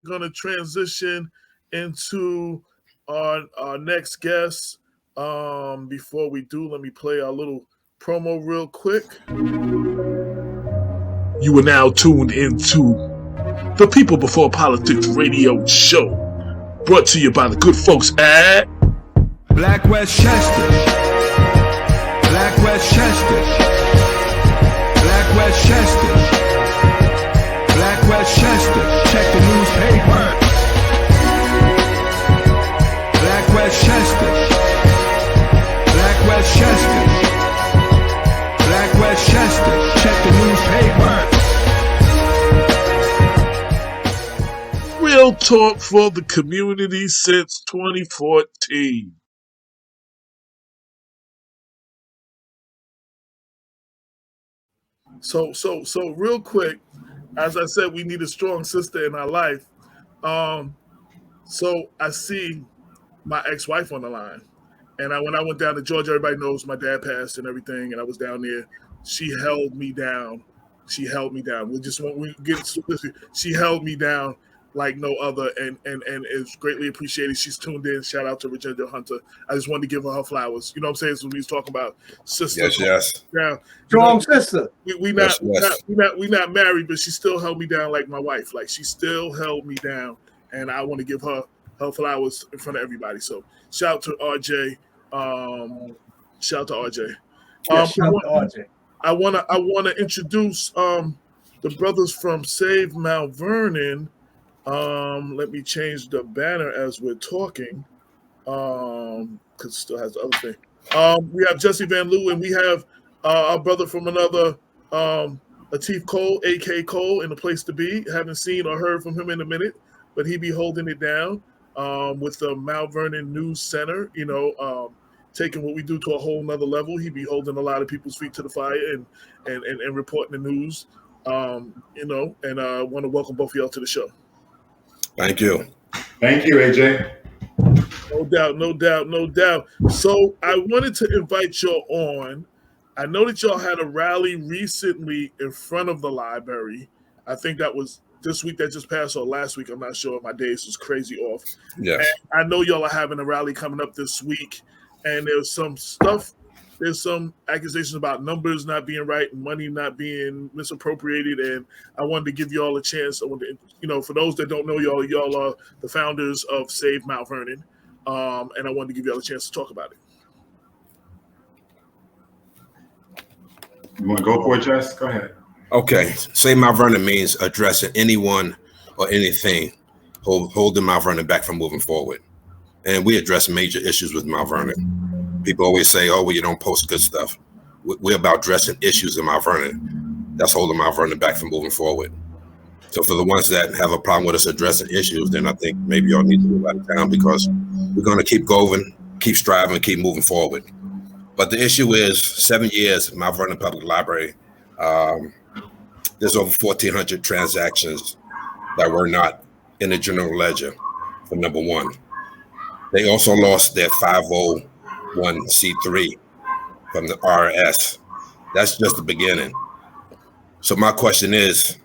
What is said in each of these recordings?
going to transition into our next guest. Before we do, let me play our little promo real quick. You are now tuned into the People Before Politics radio show, brought to you by the good folks at Black Westchester, Black Westchester, Black Westchester, Black Westchester. Check the newspaper. Black Westchester, Black Westchester, Black Westchester. Check the newspaper. Real talk for the community since 2014. So real quick, as I said, we need a strong sister in our life. So I see my ex-wife on the line. And when I went down to Georgia, everybody knows my dad passed and everything, and I was down there. She held me down. She held me down. She held me down like no other, and it's greatly appreciated. She's tuned in. Shout out to Virginia Hunter. I just wanted to give her flowers. You know what I'm saying? So we was talking about sister. Yes. Down. Strong sister. We not married, but she still held me down like my wife. Like she still held me down, and I want to give her flowers in front of everybody. So shout out to RJ. Shout out to RJ. I wanna introduce the brothers from Save Mount Vernon. Let me change the banner as we're talking. Because it still has the other thing. We have Jesse Van Loo, and we have our brother from another, Lateef Cole, AK Cole, in the place to be. Haven't seen or heard from him in a minute, but he be holding it down with the Mount Vernon News Center, taking what we do to a whole nother level. He be holding a lot of people's feet to the fire and reporting the news, and I want to welcome both of y'all to the show. Thank you. Thank you, AJ. No doubt. So I wanted to invite y'all on. I know that y'all had a rally recently in front of the library. I think that was this week that just passed or last week. I'm not sure. My days was crazy off. Yes. And I know y'all are having a rally coming up this week. And there's some accusations about numbers not being right and money not being misappropriated. And I wanted to give y'all a chance. For those that don't know y'all are the founders of Save Mount Vernon. And I wanted to give y'all a chance to talk about it. You want to go for it, Jess? Go ahead. Okay. Save Mount Vernon means addressing anyone or anything holding Mount Vernon back from moving forward. And we address major issues with Mount Vernon. People always say, oh, well, you don't post good stuff. We're about addressing issues in Mount Vernon that's holding Mount Vernon back from moving forward. So for the ones that have a problem with us addressing issues, then I think maybe y'all need to move out of town, because we're going to keep going, keep striving, keep moving forward. But the issue is 7 years, Mount Vernon Public Library, there's over 1,400 transactions that were not in the general ledger, for number one. They also lost their 501c3 from the IRS. That's just the beginning. So my question is,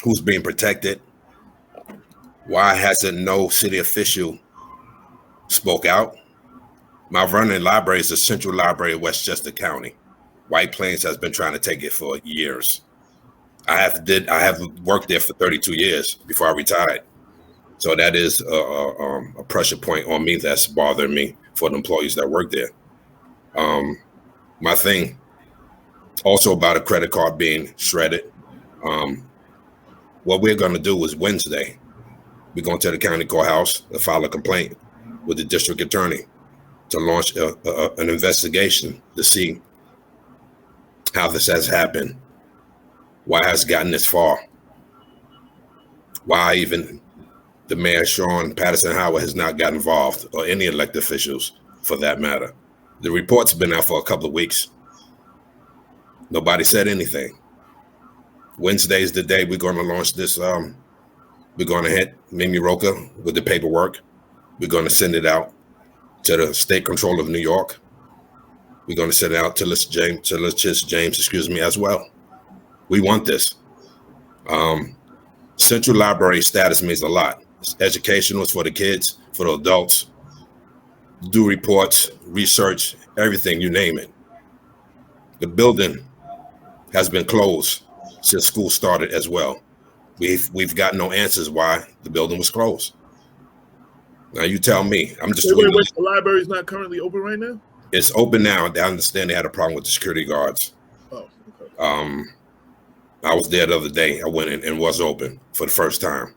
who's being protected? Why hasn't no city official spoke out? Mount Vernon Library is the central library of Westchester County. White Plains has been trying to take it for years. I have worked there for 32 years before I retired. So that is a pressure point on me that's bothering me for the employees that work there. My thing also about a credit card being shredded. What we're going to do is Wednesday, we're going to the county courthouse and file a complaint with the district attorney to launch an investigation to see how this has happened, why has gotten this far, why even the mayor, Sean Patterson Howard, has not got involved, or any elected officials for that matter. The report's been out for a couple of weeks. Nobody said anything. Wednesday is the day we're going to launch this. We're going to hit Mimi Rocah with the paperwork. We're going to send it out to the state controller of New York. We're going to send it out to Letitia James, as well. We want this. Central library status means a lot. It's educational. It's for the kids, for the adults. Do reports, research, everything, you name it. The building has been closed since school started as well. We've got no answers why the building was closed. Now you tell me. I'm just wait. The library is not currently open right now? It's open now. I understand they had a problem with the security guards. Oh, okay. I was there the other day. I went in and was open for the first time.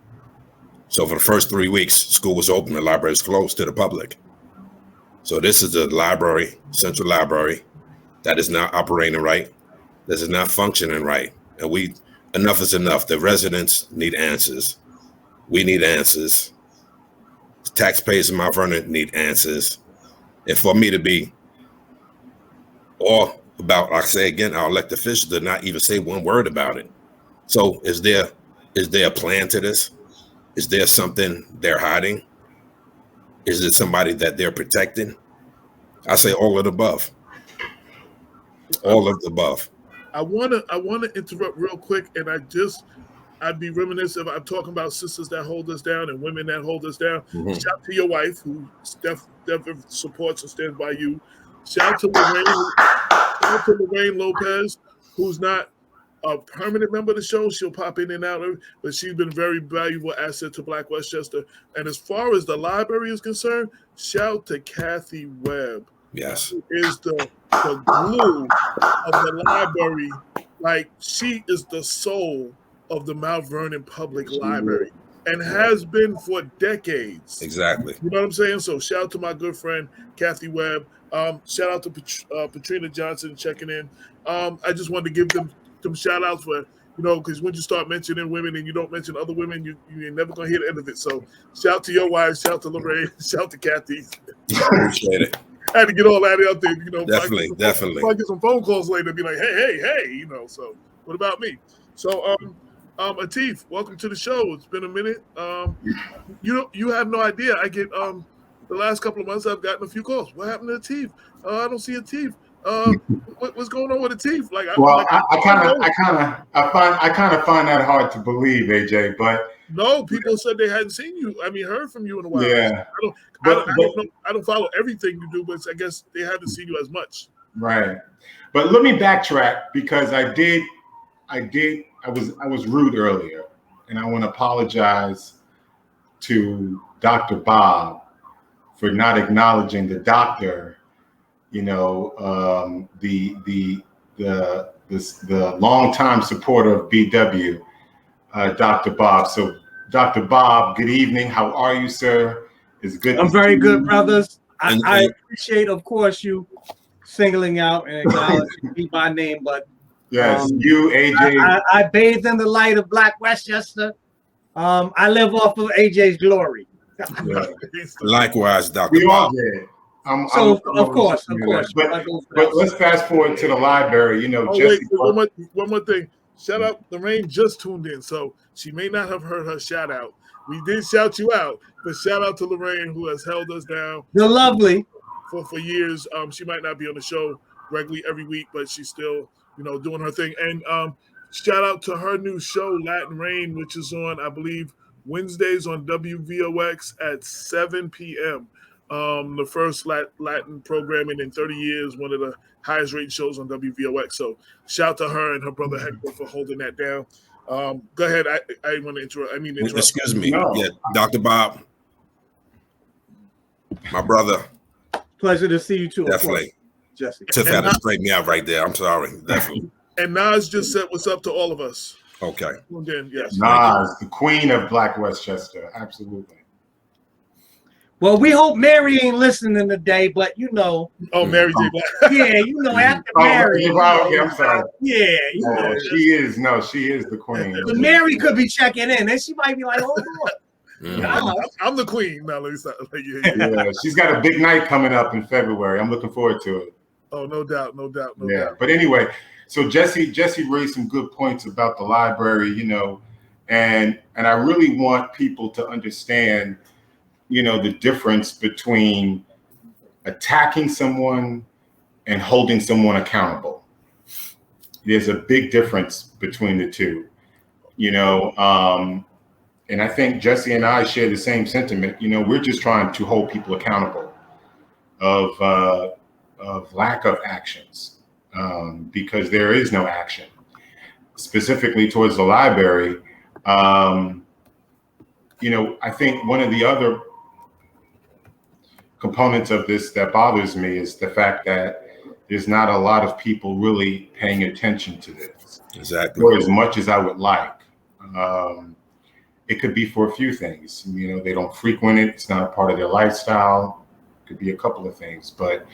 So for the first 3 weeks, school was open. The library was closed to the public. So this is a library, central library, that is not operating right. This is not functioning right. And enough is enough. The residents need answers. We need answers. The taxpayers in Mount Vernon need answers. And for me to be all about, like I say again, our elected officials did not even say one word about it. So is there a plan to this? Is there something they're hiding? Is it somebody that they're protecting? I say all of the above. All of the above. I wanna interrupt real quick, and I'd be remiss if I'm talking about sisters that hold us down and women that hold us down. Mm-hmm. Shout out to your wife who definitely supports and stands by you. Shout out to Lorraine Lopez, who's not a permanent member of the show. She'll pop in and out, but she's been a very valuable asset to Black Westchester. And as far as the library is concerned, shout out to Kathy Webb. Yes. Who is the glue of the library. Like, she is the soul of the Mount Vernon Public Library and has been for decades. Exactly. You know what I'm saying? So shout out to my good friend, Kathy Webb. Shout out to Patrina Johnson checking in. I just wanted to give them some shout outs for, because when you start mentioning women and you don't mention other women, you're never going to hear the end of it. So shout out to your wives, shout out to Lorraine, shout out to Kathy. Appreciate it. I had to get all that out there, Definitely. If I get some phone calls later, be like, hey, so what about me? So, Atif, welcome to the show. It's been a minute. You have no idea. I get, the last couple of months I've gotten a few calls. What happened to Atif? I don't see Atif. What's going on with Atif? I kind of find that hard to believe, AJ, but no, people said they hadn't seen you. Heard from you in a while. Yeah. I don't follow everything you do, but I guess they haven't seen you as much. Right. But let me backtrack because I was rude earlier, and I want to apologize to Dr. Bob for not acknowledging the doctor, the longtime supporter of BW, Dr. Bob. So, Dr. Bob, good evening. How are you, sir? It's good. I'm very good, brothers. I appreciate, of course, you singling out and acknowledging me by name, but yes, you, AJ. I bathe in the light of Black Westchester. I live off of AJ's glory. Yeah. Likewise, Dr. We all Bob. did. Of course. But let's fast forward to the library. One more thing. Shout out, Lorraine just tuned in, so she may not have heard her shout out. We did shout you out, but shout out to Lorraine, who has held us down. You're lovely. For years. She might not be on the show regularly every week, but she's still, doing her thing. And shout out to her new show, Latin Rain, which is on, I believe, Wednesdays on WVOX at 7 p.m. The first Latin programming in 30 years, one of the highest rated shows on WVOX. So shout out to her and her brother Hector for holding that down. Go ahead. I want to interrupt. Excuse me. No. Yeah, Dr. Bob, my brother. Pleasure to see you too. Definitely. Jesse. Tiff had to straighten me out right there. I'm sorry. Definitely. And Nas just said what's up to all of us. Okay. Then, yes. Nas, the queen of Black Westchester. Absolutely. Well, we hope Mary ain't listening today, but Oh, Mary J. Black. Yeah, after Mary. Okay, I'm sorry. Yeah, she is the queen. But Mary could be checking in, and she might be like, "Hold on." I'm the queen. Now, yeah, she's got a big night coming up in February. I'm looking forward to it. Oh, no doubt. But anyway, so Jesse raised some good points about the library, and I really want people to understand, the difference between attacking someone and holding someone accountable. There's a big difference between the two. And I think Jesse and I share the same sentiment. You know, we're just trying to hold people accountable of lack of actions, because there is no action specifically towards the library. You know, I think one of the other components of this that bothers me is the fact that there's not a lot of people really paying attention to this. Exactly. For as much as I would like. It could be for a few things. You know, they don't frequent it. It's not a part of their lifestyle. It could be a couple of things, but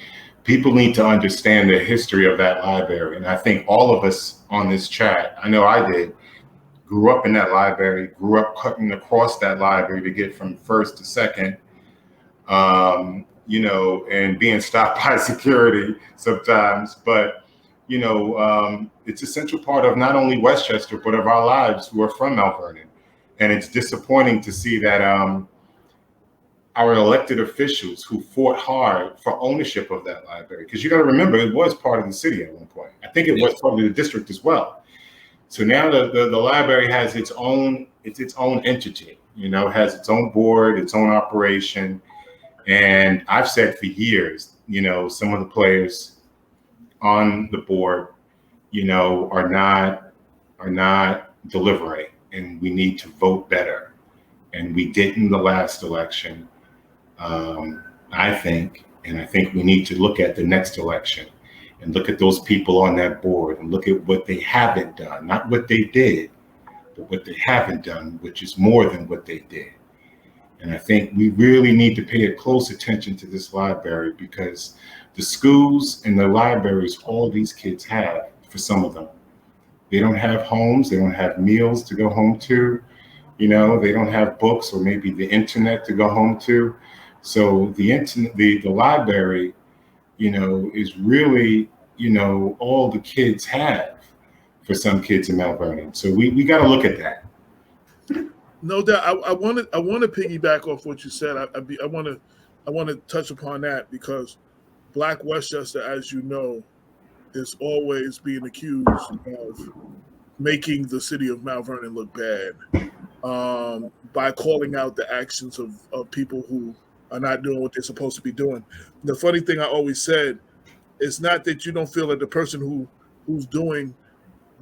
people need to understand the history of that library. And I think all of us on this chat, I know I did, grew up in that library, grew up cutting across that library to get from first to second, you know, and being stopped by security sometimes. But, you know, it's a central part of not only Westchester, but of our lives who are from Mount Vernon. And it's disappointing to see that our elected officials who fought hard for ownership of that library, because you got to remember, it was part of the city at one point. I think it was part of the district as well. So now the library has its own entity, you know, has its own board, its own operation. And I've said for years, you know, some of the players on the board, you know, are not delivering, and we need to vote better. And we didn't the last election, I think, and I think we need to look at the next election and look at those people on that board and look at what they haven't done, not what they did, but what they haven't done, which is more than what they did. And I think we really need to pay a close attention to this library, because the schools and the libraries all these kids have, for some of them, they don't have homes, they don't have meals to go home to, you know, they don't have books or maybe the internet to go home to. So the library, you know, is really, you know, all the kids have for some kids in Mount Vernon. So we got to look at that. No doubt. I want to piggyback off what you said. I want to touch upon that, because Black Westchester, as you know, is always being accused of making the city of Mount Vernon look bad, by calling out the actions of people who are not doing what they're supposed to be doing. The funny thing I always said, it's not that you don't feel that the person who's doing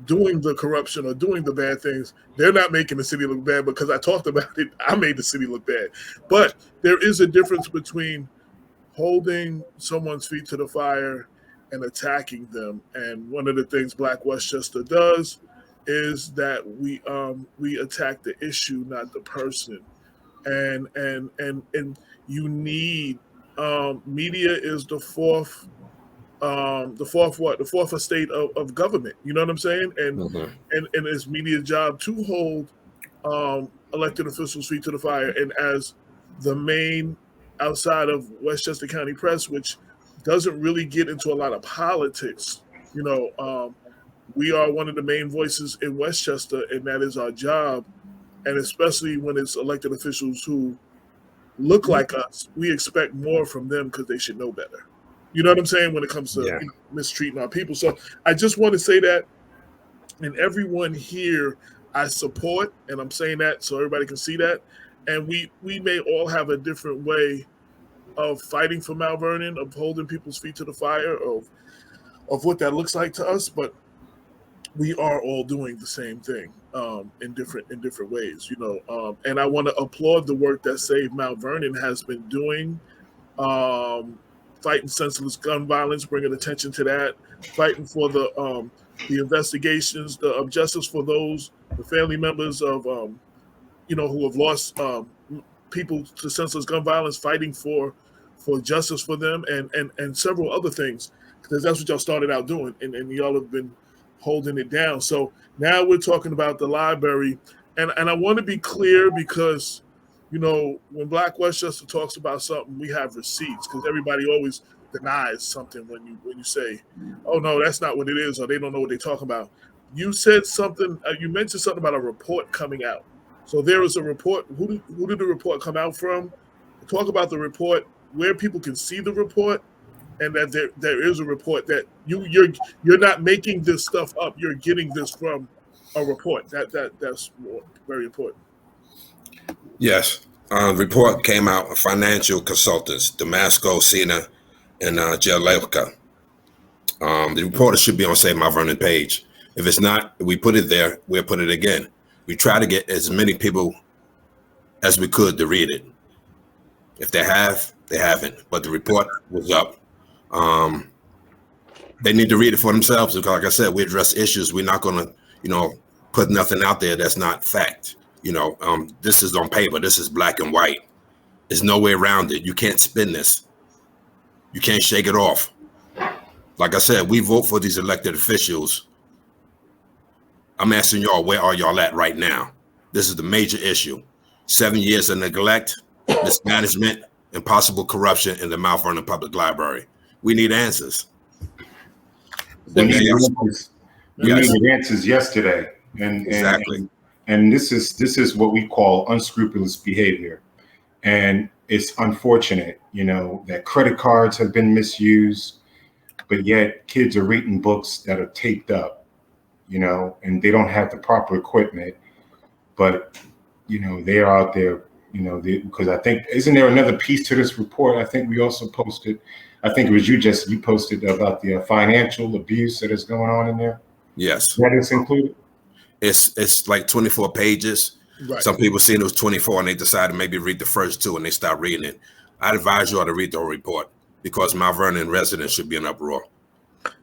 the corruption or doing the bad things, they're not making the city look bad, because I talked about it. I made the city look bad. But there is a difference between holding someone's feet to the fire and attacking them. And one of the things Black Westchester does is that we attack the issue, not the person. And you need media is the fourth estate of government. You know what I'm saying? And and it's media's job to hold elected officials' feet to the fire. And as the main, outside of Westchester County Press, which doesn't really get into a lot of politics, you know, we are one of the main voices in Westchester, and that is our job. And especially when it's elected officials who look like us, we expect more from them, because they should know better. You know what I'm saying? When it comes to you know, mistreating our people. So I just want to say that, and everyone here I support, and I'm saying that so everybody can see that. And we may all have a different way of fighting for Mount Vernon, of holding people's feet to the fire, of what that looks like to us, but we are all doing the same thing in different ways, you know. And I want to applaud the work that Save Mount Vernon has been doing, fighting senseless gun violence, bringing attention to that, fighting for the investigations, the justice for those, the family members of you know, who have lost people to senseless gun violence, fighting for justice for them, and several other things, because that's what y'all started out doing, and y'all have been holding it down. So now we're talking about the library, and I want to be clear, because, you know, when Black Westchester talks about something, we have receipts, because everybody always denies something when you say, oh no, that's not what it is, or they don't know what they're talking about. You said something, you mentioned something about a report coming out. So there is a report. Who did the report come out from? Talk about the report, where people can see the report, and that there is a report, that you're not making this stuff up. You're getting this from a report. That's very important. Yes. Report came out of financial consultants, Damasco, Cena, and Rocah. The report should be on Save My Vernon page. If it's not, we put it there. We'll put it again. We try to get as many people as we could to read it. If they have, they haven't. But the report was up. They need to read it for themselves because, like I said, we address issues. We're not going to, put nothing out there that's not fact. This is on paper. This is black and white. There's no way around it. You can't spin this. You can't shake it off. Like I said, we vote for these elected officials. I'm asking y'all, where are y'all at right now? This is the major issue. 7 years of neglect, mismanagement, and possible corruption in the Mount Vernon Public Library. We need answers. We needed answers yesterday. And exactly. And this is what we call unscrupulous behavior. And it's unfortunate, that credit cards have been misused, but yet kids are reading books that are taped up, and they don't have the proper equipment. But, they're out there, because I think, isn't there another piece to this report? I think we also posted, I think it was you, Jesse, you posted about the financial abuse that is going on in there. Yes. That is included? It's like 24 pages. Right. Some people seen it was 24 and they decided maybe read the first 2 and they start reading it. I'd advise you all to read the whole report because Mount Vernon residents should be in uproar.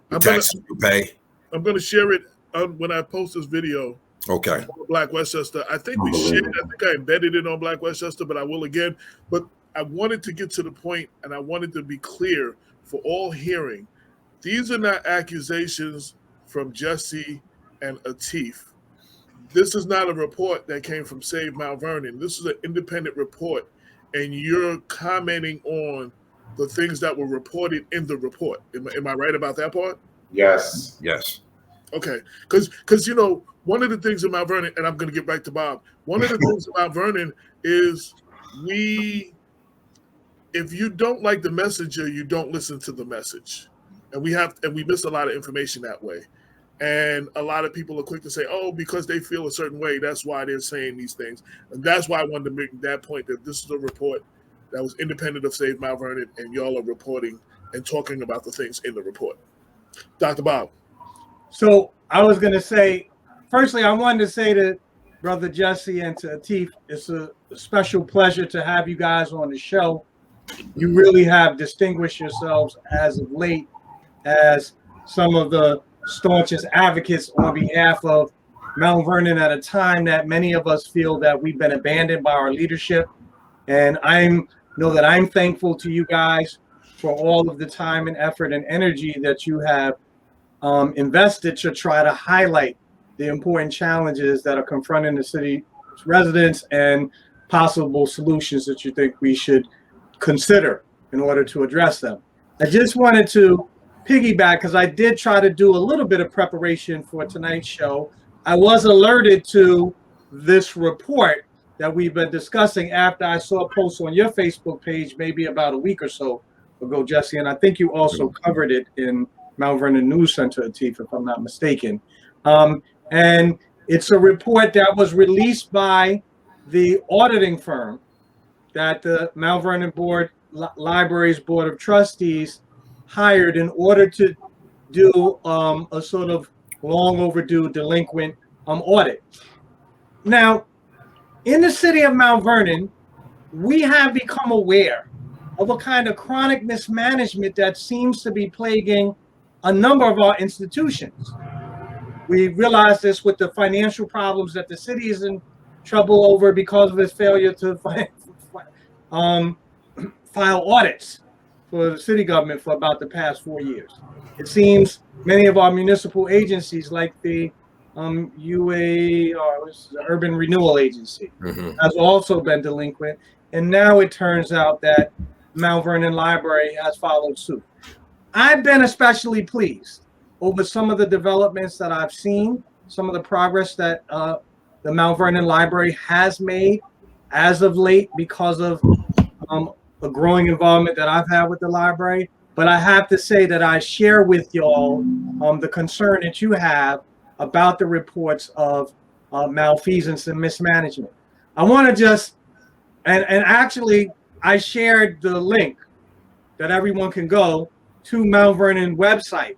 The taxes you pay. I'm going to share it when I post this video. Okay. Black Westchester. I think we shared it. I think I embedded it on Black Westchester, but I will again. But I wanted to get to the point and I wanted to be clear for all hearing. These are not accusations from Jesse and Atif. This is not a report that came from Save Mount Vernon. This is an independent report, and you're commenting on the things that were reported in the report. Am I right about that part? Yes. Yes. Okay. Because one of the things in Mount Vernon, and I'm going to get back to Bob, one of the things about Vernon is if you don't like the messenger, you don't listen to the message. And we miss a lot of information that way. And a lot of people are quick to say, oh, because they feel a certain way, that's why they're saying these things. And that's why I wanted to make that point that this is a report that was independent of Save Mount Vernon, and y'all are reporting and talking about the things in the report. Dr. Bob. So I was going to say, firstly, I wanted to say to Brother Jesse and to Atif, it's a special pleasure to have you guys on the show. You really have distinguished yourselves as of late as some of the staunchest advocates on behalf of Mount Vernon at a time that many of us feel that we've been abandoned by our leadership. And I'm thankful to you guys for all of the time and effort and energy that you have invested to try to highlight the important challenges that are confronting the city residents and possible solutions that you think we should consider in order to address them. I just wanted to piggyback because I did try to do a little bit of preparation for tonight's show. I was alerted to this report that we've been discussing after I saw a post on your Facebook page maybe about a week or so ago, Jesse, and I think you also covered it in Mount Vernon News Center, Atif, if I'm not mistaken. And it's a report that was released by the auditing firm that the Mount Vernon Library's Board of Trustees hired in order to do a sort of long overdue delinquent audit. Now, in the city of Mount Vernon, we have become aware of a kind of chronic mismanagement that seems to be plaguing a number of our institutions. We realize this with the financial problems that the city is in trouble over because of its failure to file audits for the city government for about the past 4 years. It seems many of our municipal agencies, like the Urban Renewal Agency, has also been delinquent. And now it turns out that Mount Vernon Library has followed suit. I've been especially pleased over some of the developments that I've seen, some of the progress that the Mount Vernon Library has made as of late because of a growing involvement that I've had with the library. But I have to say that I share with y'all the concern that you have about the reports of malfeasance and mismanagement. I want to just And actually, I shared the link that everyone can go to Mount Vernon website,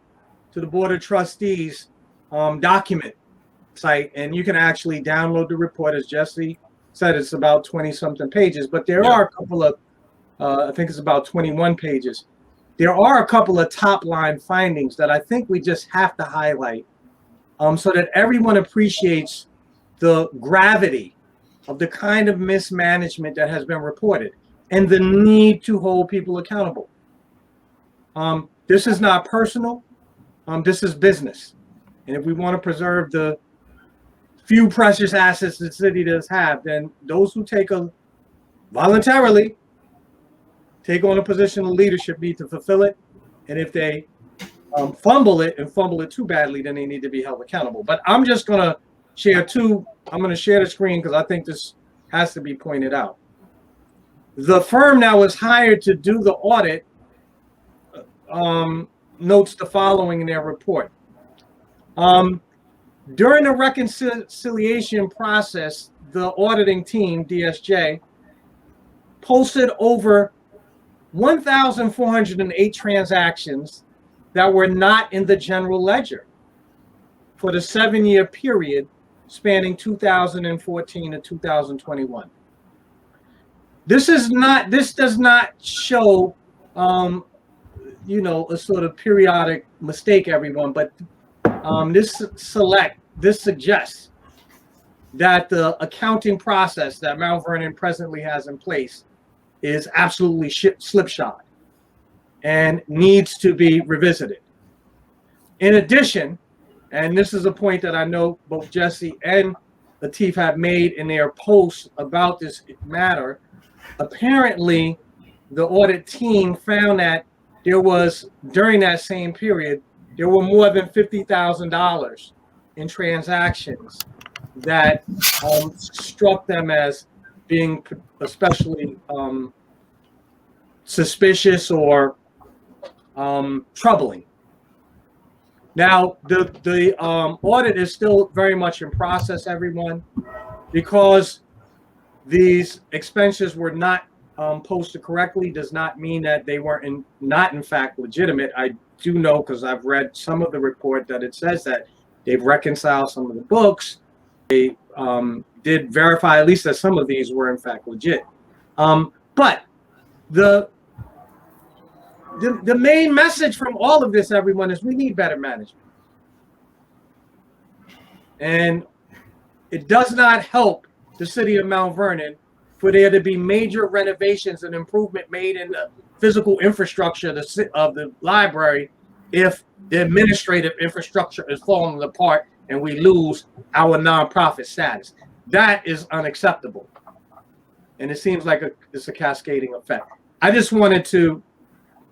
to the Board of Trustees document site, and you can actually download the report. As Jesse said, it's about 20-something pages, but there are a couple of, I think it's about 21 pages. There are a couple of top-line findings that I think we just have to highlight so that everyone appreciates the gravity of the kind of mismanagement that has been reported and the need to hold people accountable. This is not personal. This is business. And if we want to preserve the few precious assets the city does have, then those who voluntarily take on a position of leadership need to fulfill it. And if they fumble it too badly, then they need to be held accountable. But I'm just going to share I'm going to share the screen because I think this has to be pointed out. The firm that was hired to do the audit notes the following in their report. During the reconciliation process, the auditing team, DSJ, posted over 1,408 transactions that were not in the general ledger for the 7-year period spanning 2014 to 2021. This does not show, a sort of periodic mistake, everyone, but this suggests that the accounting process that Mount Vernon presently has in place is absolutely slipshod and needs to be revisited. In addition, and this is a point that I know both Jesse and Latif have made in their posts about this matter, apparently the audit team found that there was, during that same period, there were more than $50,000 in transactions that struck them as being especially suspicious or troubling. Now, the audit is still very much in process, everyone, because these expenses were not posted correctly does not mean that they weren't not in fact legitimate. I do know, because I've read some of the report, that it says that they've reconciled some of the books. They did verify at least that some of these were in fact legit. But the main message from all of this, everyone, is we need better management. And it does not help the city of Mount Vernon for there to be major renovations and improvement made in the physical infrastructure of the library if the administrative infrastructure is falling apart and we lose our nonprofit status. That is unacceptable. And it seems like it's a cascading effect. I just wanted to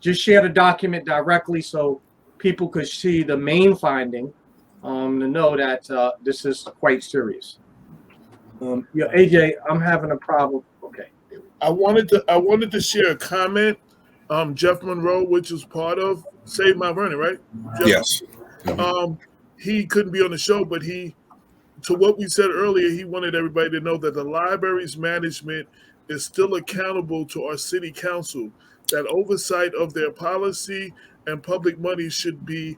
just share the document directly so people could see the main finding, to know that this is quite serious. AJ, I'm having a problem. Okay. I wanted to share a comment. Jeff Monroe, which is part of Save Mount Vernon, right? Jeff? Yes. He couldn't be on the show, but to what we said earlier, he wanted everybody to know that the library's management is still accountable to our city council, that oversight of their policy and public money should be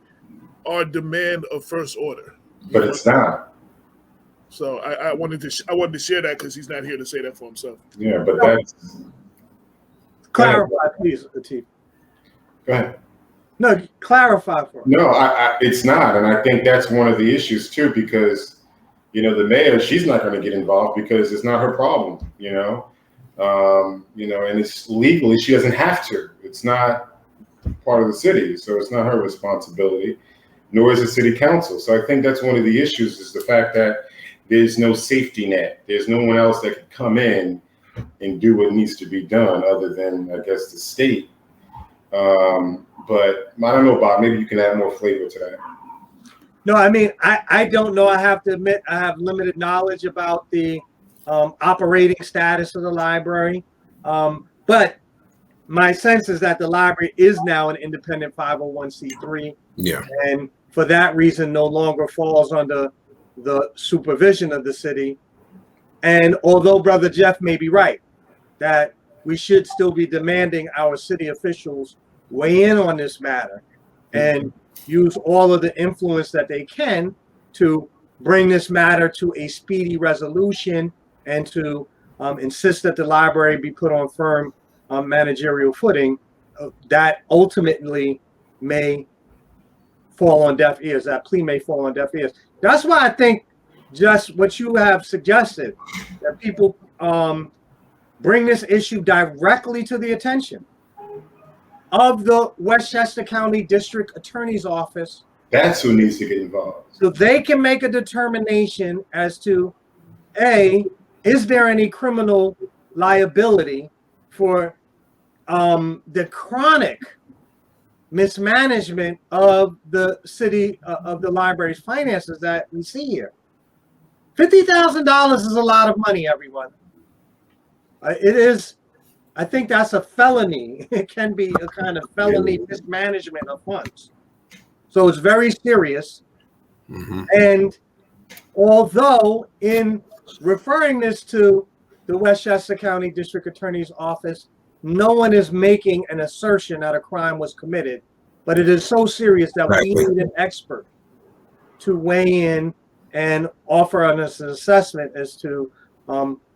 our demand of first order. But it's not. So I wanted to share that because he's not here to say that for himself. Yeah, but that's clarify, please, Latif. Go ahead. No, clarify for us. No, it's not, and I think that's one of the issues too, because the mayor, she's not going to get involved because it's not her problem. And it's legally she doesn't have to. It's not part of the city, so it's not her responsibility, nor is the city council. So I think that's one of the issues, is the fact that there's no safety net. There's no one else that could come in and do what needs to be done other than, I guess, the state. But I don't know, Bob, maybe you can add more flavor to that. No, I mean, I don't know. I have to admit, I have limited knowledge about the operating status of the library. But my sense is that the library is now an independent 501c3. Yeah. And for that reason, no longer falls under the supervision of the city. And although Brother Jeff may be right, that we should still be demanding our city officials weigh in on this matter and use all of the influence that they can to bring this matter to a speedy resolution and to insist that the library be put on firm managerial footing. That ultimately may fall on deaf ears. That plea may fall on deaf ears. That's why I think just what you have suggested, that people bring this issue directly to the attention of the Westchester County District Attorney's Office. That's who needs to get involved. So they can make a determination as to, A, is there any criminal liability for the chronic mismanagement of the city, of the library's finances that we see here? $50,000 is a lot of money, everyone. It is. I think that's a felony. It can be a kind of felony mismanagement of funds. So it's very serious. Mm-hmm. And although in referring this to the Westchester County District Attorney's Office, no one is making an assertion that a crime was committed, but it is so serious that we need an expert to weigh in and offer us an assessment as to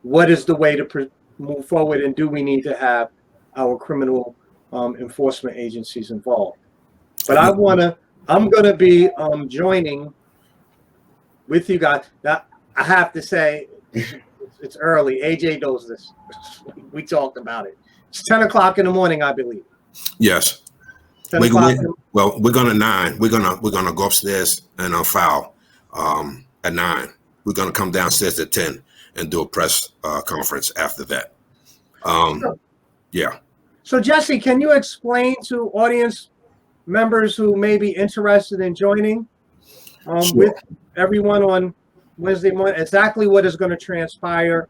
what is the way to move forward, and do we need to have our criminal enforcement agencies involved. But I'm gonna be joining with you guys. Now, I have to say, it's early. AJ knows this. We talked about it. It's 10 o'clock in the morning, I believe. Yes. We're gonna 9. We're gonna go upstairs and file at 9. We're gonna come downstairs at 10 and do a press conference after that. Yeah. So Jesse, can you explain to audience members who may be interested in joining with everyone on Wednesday morning exactly what is going to transpire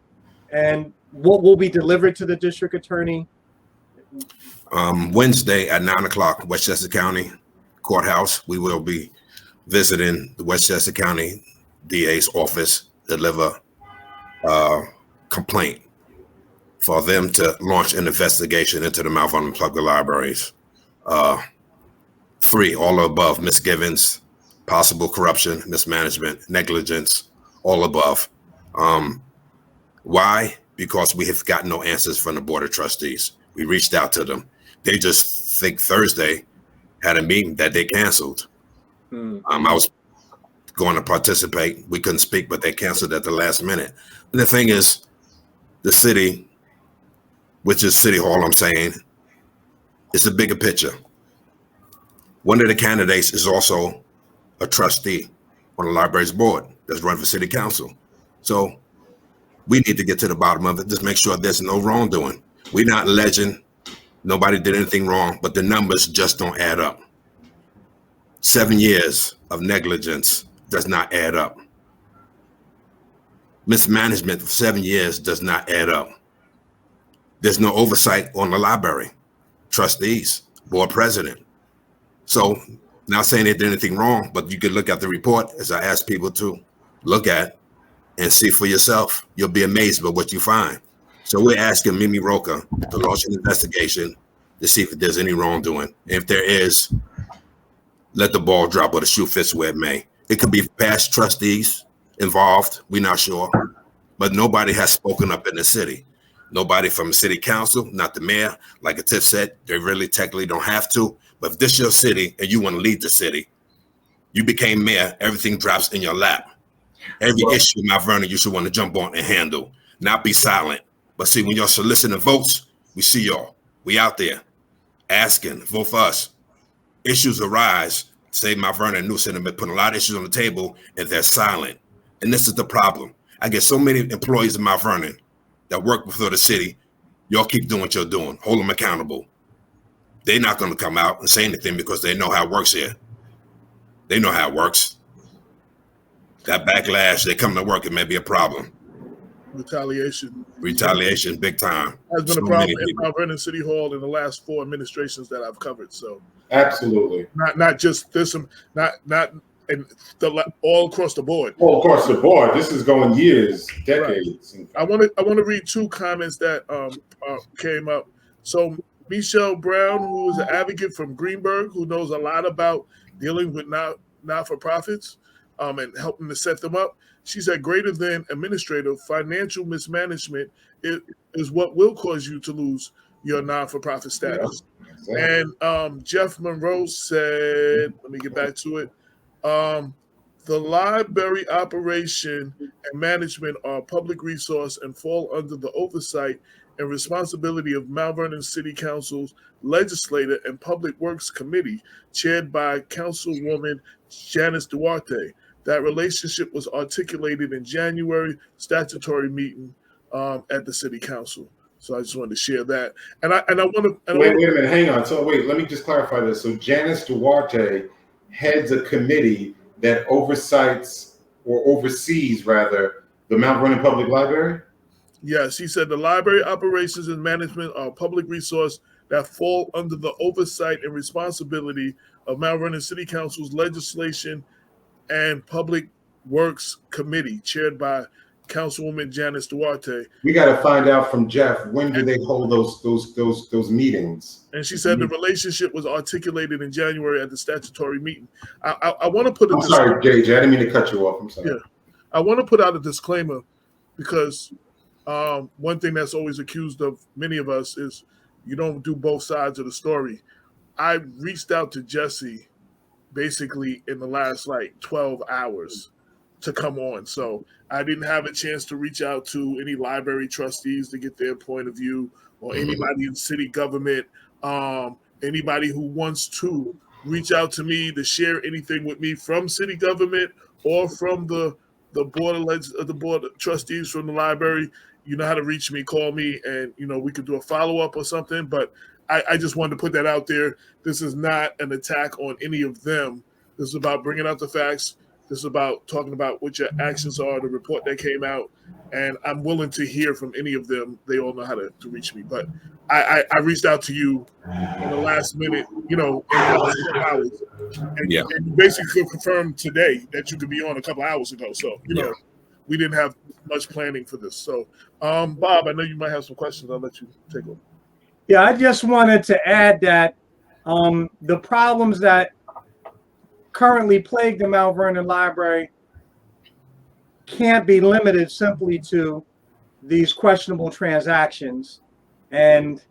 and what will be delivered to the district attorney? Wednesday at 9 o'clock, Westchester County Courthouse. We will be visiting the Westchester County DA's office, deliver complaint for them to launch an investigation into the malfunction of the libraries. 3, all above: misgivings, possible corruption, mismanagement, negligence, all above. Why? Because we have got no answers from the Board of Trustees. We reached out to them. They just think Thursday had a meeting that they canceled. I was going to participate. We couldn't speak, but they canceled at the last minute. And the thing is, the city, which is City Hall, I'm saying, it's a bigger picture. One of the candidates is also a trustee on the library's board that's run for city council. So we need to get to the bottom of it. Just make sure there's no wrongdoing. We're not alleging nobody did anything wrong, but the numbers just don't add up. 7 years of negligence does not add up. Mismanagement for 7 years does not add up. There's no oversight on the library, trustees, board president. So, not saying they did anything wrong, but you could look at the report, as I ask people to look at and see for yourself. You'll be amazed by what you find. So we're asking Mimi Rocah to launch an investigation to see if there's any wrongdoing. If there is, let the ball drop or the shoe fits where it may. It could be past trustees involved. We're not sure, but nobody has spoken up in the city. Nobody from the city council, not the mayor. Like Atif said, they really technically don't have to. But if this is your city and you want to lead the city, you became mayor, everything drops in your lap. Every issue, Mount Vernon, you should want to jump on and handle, not be silent. But see, when you're soliciting votes, we see y'all. We out there asking, vote for us. Issues arise. Say Mount Vernon and New Center been putting a lot of issues on the table and they're silent. And this is the problem. I get so many employees in Mount Vernon that work for the city. Y'all keep doing what you're doing. Hold them accountable. They're not going to come out and say anything because they know how it works here. They know how it works. That backlash, they come to work, it may be a problem. Retaliation, big time. Has been a problem in Mount Vernon City Hall in the last 4 administrations that I've covered. So absolutely, not just this, not and all across the board. All across the board. This is going years, decades. Right. I want to read two comments that came up. So Michelle Brown, who is an advocate from Greenberg, who knows a lot about dealing with not-for-profits and helping to set them up. She said, greater than administrative, financial mismanagement is what will cause you to lose your non-for-profit status. Yeah, exactly. And Jeff Monroe said, let me get back to it. The library operation and management are a public resource and fall under the oversight and responsibility of Mount Vernon City Council's Legislative and Public Works Committee, chaired by Councilwoman Janice Duarte. That relationship was articulated in January statutory meeting at the City Council. So I just wanted to share that. And I want to wait a minute, hang on. So wait, let me just clarify this. So Janice Duarte heads a committee that oversees rather the Mount Vernon Public Library? Yes, he said the library operations and management are a public resource that fall under the oversight and responsibility of Mount Vernon City Council's Legislation and Public Works Committee, chaired by Councilwoman Janice Duarte. We got to find out from Jeff, when do they hold those meetings? And she said the relationship was articulated in January at the statutory meeting. I want to put a sorry, JJ, I didn't mean to cut you off. I'm sorry. Yeah, I want to put out a disclaimer because one thing that's always accused of many of us is you don't do both sides of the story. I reached out to Jesse basically in the last 12 hours to come on. So I didn't have a chance to reach out to any library trustees to get their point of view, or anybody in city government, anybody who wants to reach out to me to share anything with me from city government or from the board of trustees from the library. You know how to reach me, call me, and we could do a follow-up or something. But I just wanted to put that out there. This is not an attack on any of them. This is about bringing out the facts. This is about talking about what your actions are, the report that came out, and I'm willing to hear from any of them. They all know how to reach me. But I reached out to you in the last minute, in the last 2 hours. And you basically confirmed today that you could be on a couple hours ago. So, we didn't have much planning for this. So, Bob, I know you might have some questions. I'll let you take over. Yeah, I just wanted to add that the problems that currently plague the Mount Vernon Library can't be limited simply to these questionable transactions and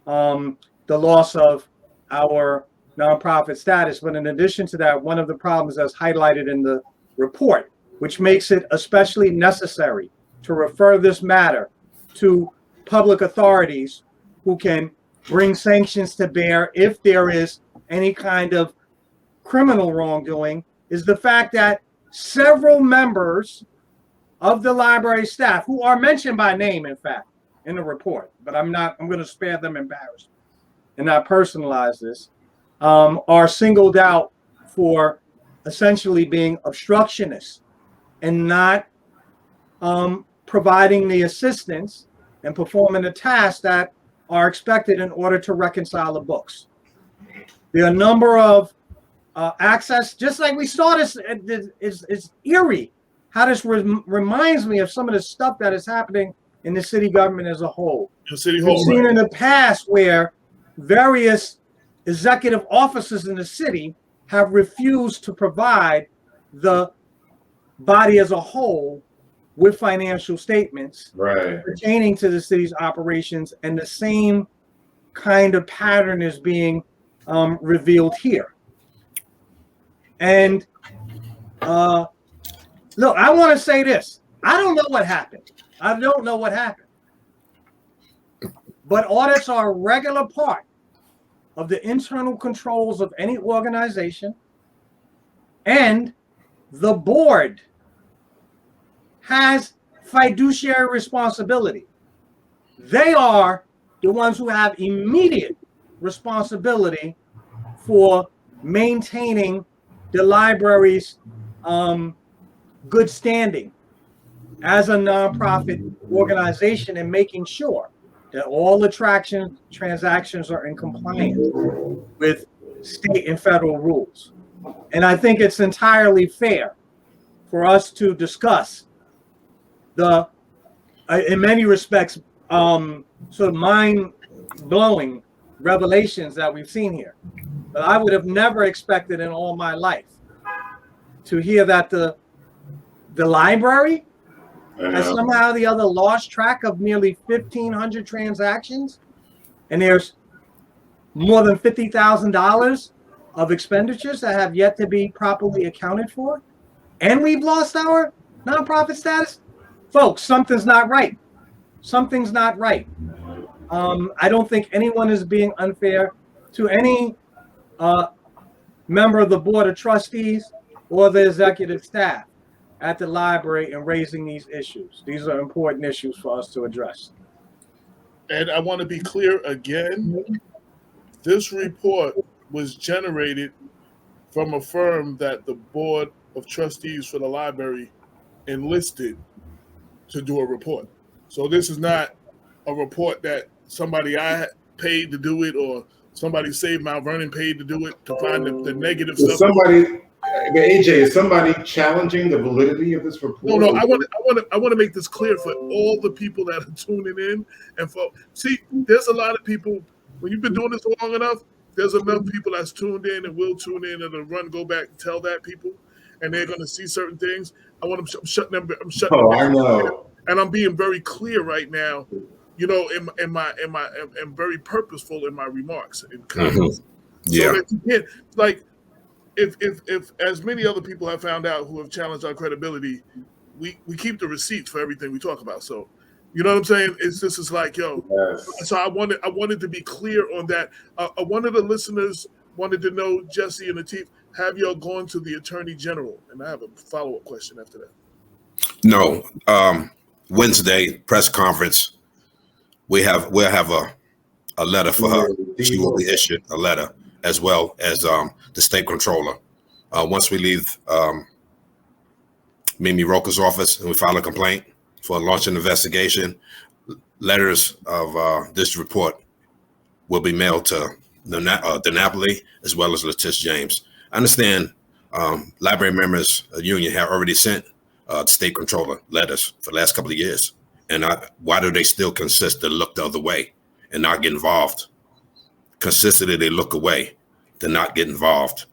the loss of our nonprofit status. But in addition to that, one of the problems that's highlighted in the report, which makes it especially necessary to refer this matter to public authorities who can bring sanctions to bear if there is any kind of criminal wrongdoing, is the fact that several members of the library staff, who are mentioned by name, in fact, in the report, but I'm going to spare them embarrassment and not personalize this, are singled out for essentially being obstructionists and not providing the assistance and performing the tasks that are expected in order to reconcile the books. There are a number of access, just like we saw this, it's eerie how this reminds me of some of the stuff that is happening in the city government as a whole. The city hall, we've seen in the past where various executive officers in the city have refused to provide the body as a whole with financial statements pertaining to the city's operations, and the same kind of pattern is being revealed here. And look, I want to say this. I don't know what happened. But audits are a regular part of the internal controls of any organization, and the board has fiduciary responsibility. They are the ones who have immediate responsibility for maintaining the library's good standing as a nonprofit organization and making sure that all the transactions are in compliance with state and federal rules. And I think it's entirely fair for us to discuss the, in many respects, sort of mind-blowing revelations that we've seen here. But I would have never expected in all my life to hear that the library has somehow or the other lost track of nearly 1,500 transactions, and there's more than $50,000 of expenditures that have yet to be properly accounted for, and we've lost our nonprofit status. Folks, something's not right. Something's not right. I don't think anyone is being unfair to any member of the Board of Trustees or the executive staff at the library in raising these issues. These are important issues for us to address. And I want to be clear again, this report was generated from a firm that the Board of Trustees for the library enlisted to do a report. So this is not a report that somebody I paid to do it, or somebody saved Mount Vernon paid to do it, to find the negative stuff. Somebody, AJ, is somebody challenging the validity of this report? No, I want to make this clear for all the people that are tuning in, and see, there's a lot of people. When you've been doing this long enough, there's enough people that's tuned in and will tune in and go back and tell that people, and they're going to see certain things. I'm shutting them. I'm shutting them down. I know. And I'm being very clear right now. You know, I'm very purposeful in my remarks and comments. Yeah. So that you can't, like, if as many other people have found out who have challenged our credibility, we keep the receipts for everything we talk about. So, you know what I'm saying? This is like, yo. Yes. So I wanted to be clear on that. One of the listeners wanted to know, Jesse and Atif, have y'all gone to the Attorney General? And I have a follow-up question after that. No. Wednesday press conference. We'll have a letter for her. She will be issued a letter, as well as the state controller. Once we leave Mimi Rocah's office and we file a complaint for launch an investigation, letters of this report will be mailed to the Napoli as well as Letitia James. I understand library members union have already sent the state controller letters for the last couple of years. And why do they still consist to look the other way and not get involved? Consistently, they look away to not get involved.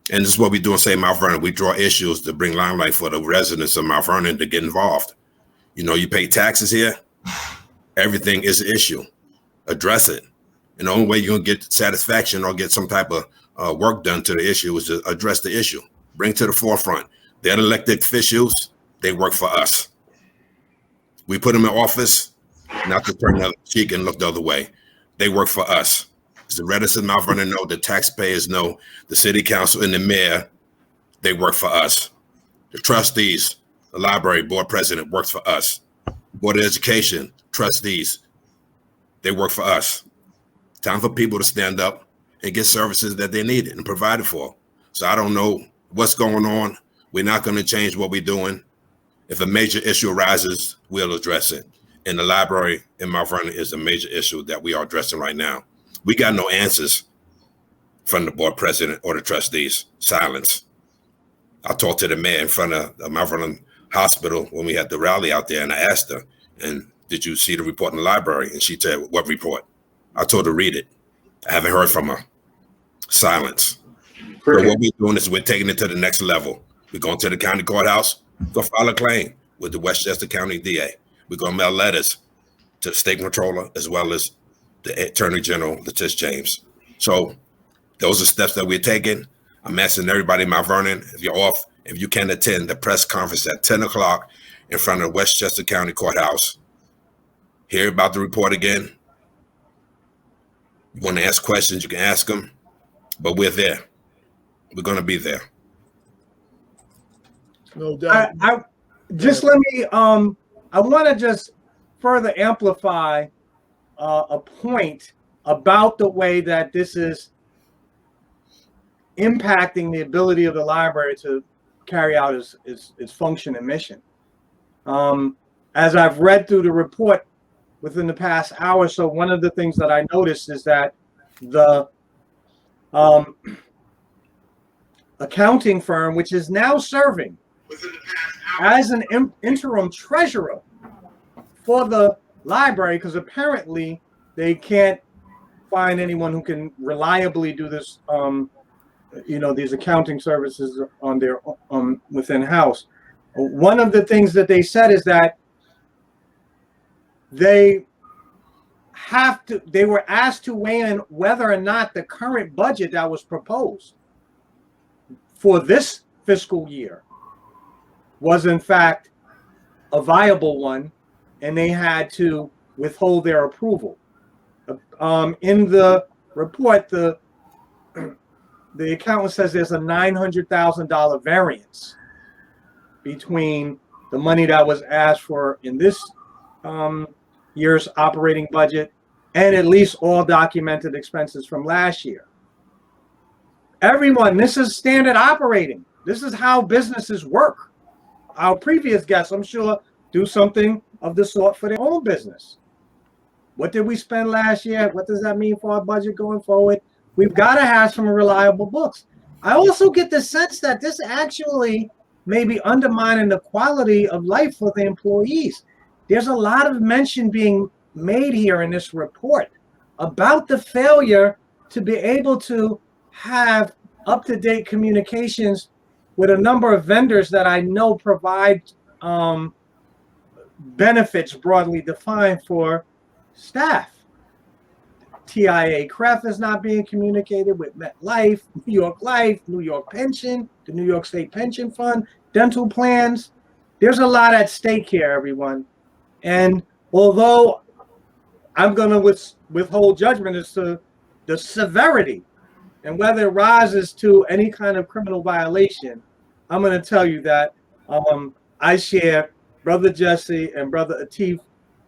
And this is what we do in St. Mount Vernon. We draw issues to bring limelight for the residents of Mount Vernon to get involved. You know, you pay taxes here. Everything is an issue. Address it. And the only way you're going to get satisfaction or get some type of work done to the issue is to address the issue. Bring to the forefront. They're elected officials. They work for us. We put them in office, not to turn the other cheek and look the other way. They work for us. As the residents of Mount Vernon know, the taxpayers know, the city council and the mayor, they work for us. The trustees, the library board president works for us. Board of Education, trustees, they work for us. Time for people to stand up and get services that they need and provided for. So I don't know what's going on. We're not going to change what we're doing. If a major issue arises, we'll address it. And the library in Mount Vernon is a major issue that we are addressing right now. We got no answers from the board president or the trustees. Silence. I talked to the mayor in front of the Mount Vernon Hospital when we had the rally out there, and I asked her, and did you see the report in the library? And she said, what report? I told her, read it. I haven't heard from her. Silence. So what we're doing is we're taking it to the next level. We're going to the county courthouse, go file a claim with the Westchester County DA. We're going to mail letters to the state controller as well as the Attorney General, Letitia James. So those are steps that we're taking. I'm asking everybody in Mount Vernon, if you're off, if you can attend the press conference at 10 o'clock in front of the Westchester County Courthouse. Hear about the report again. You want to ask questions, you can ask them, but we're there. We're going to be there. No doubt. I just let me I want to just further amplify a point about the way that this is impacting the ability of the library to carry out its function and mission. As I've read through the report within the past hour or so, one of the things that I noticed is that the accounting firm, which is now serving as an interim treasurer for the library, because apparently they can't find anyone who can reliably do this, these accounting services on their within house. One of the things that they said is that they were asked to weigh in whether or not the current budget that was proposed for this fiscal year was in fact a viable one, and they had to withhold their approval. In the report, the accountant says there's a $900,000 variance between the money that was asked for in this year's operating budget and at least all documented expenses from last year. Everyone, this is standard operating. This is how businesses work. Our previous guests, I'm sure, do something of the sort for their own business. What did we spend last year? What does that mean for our budget going forward? We've got to have some reliable books. I also get the sense that this actually may be undermining the quality of life for the employees. There's a lot of mention being made here in this report about the failure to be able to have up-to-date communications with a number of vendors that I know provide benefits broadly defined for staff. TIA CREF is not being communicated with MetLife, New York Life, New York Pension, the New York State Pension Fund, dental plans. There's a lot at stake here, everyone. And although I'm going to withhold judgment as to the severity and whether it rises to any kind of criminal violation, I'm going to tell you that I share Brother Jesse and Brother Atif,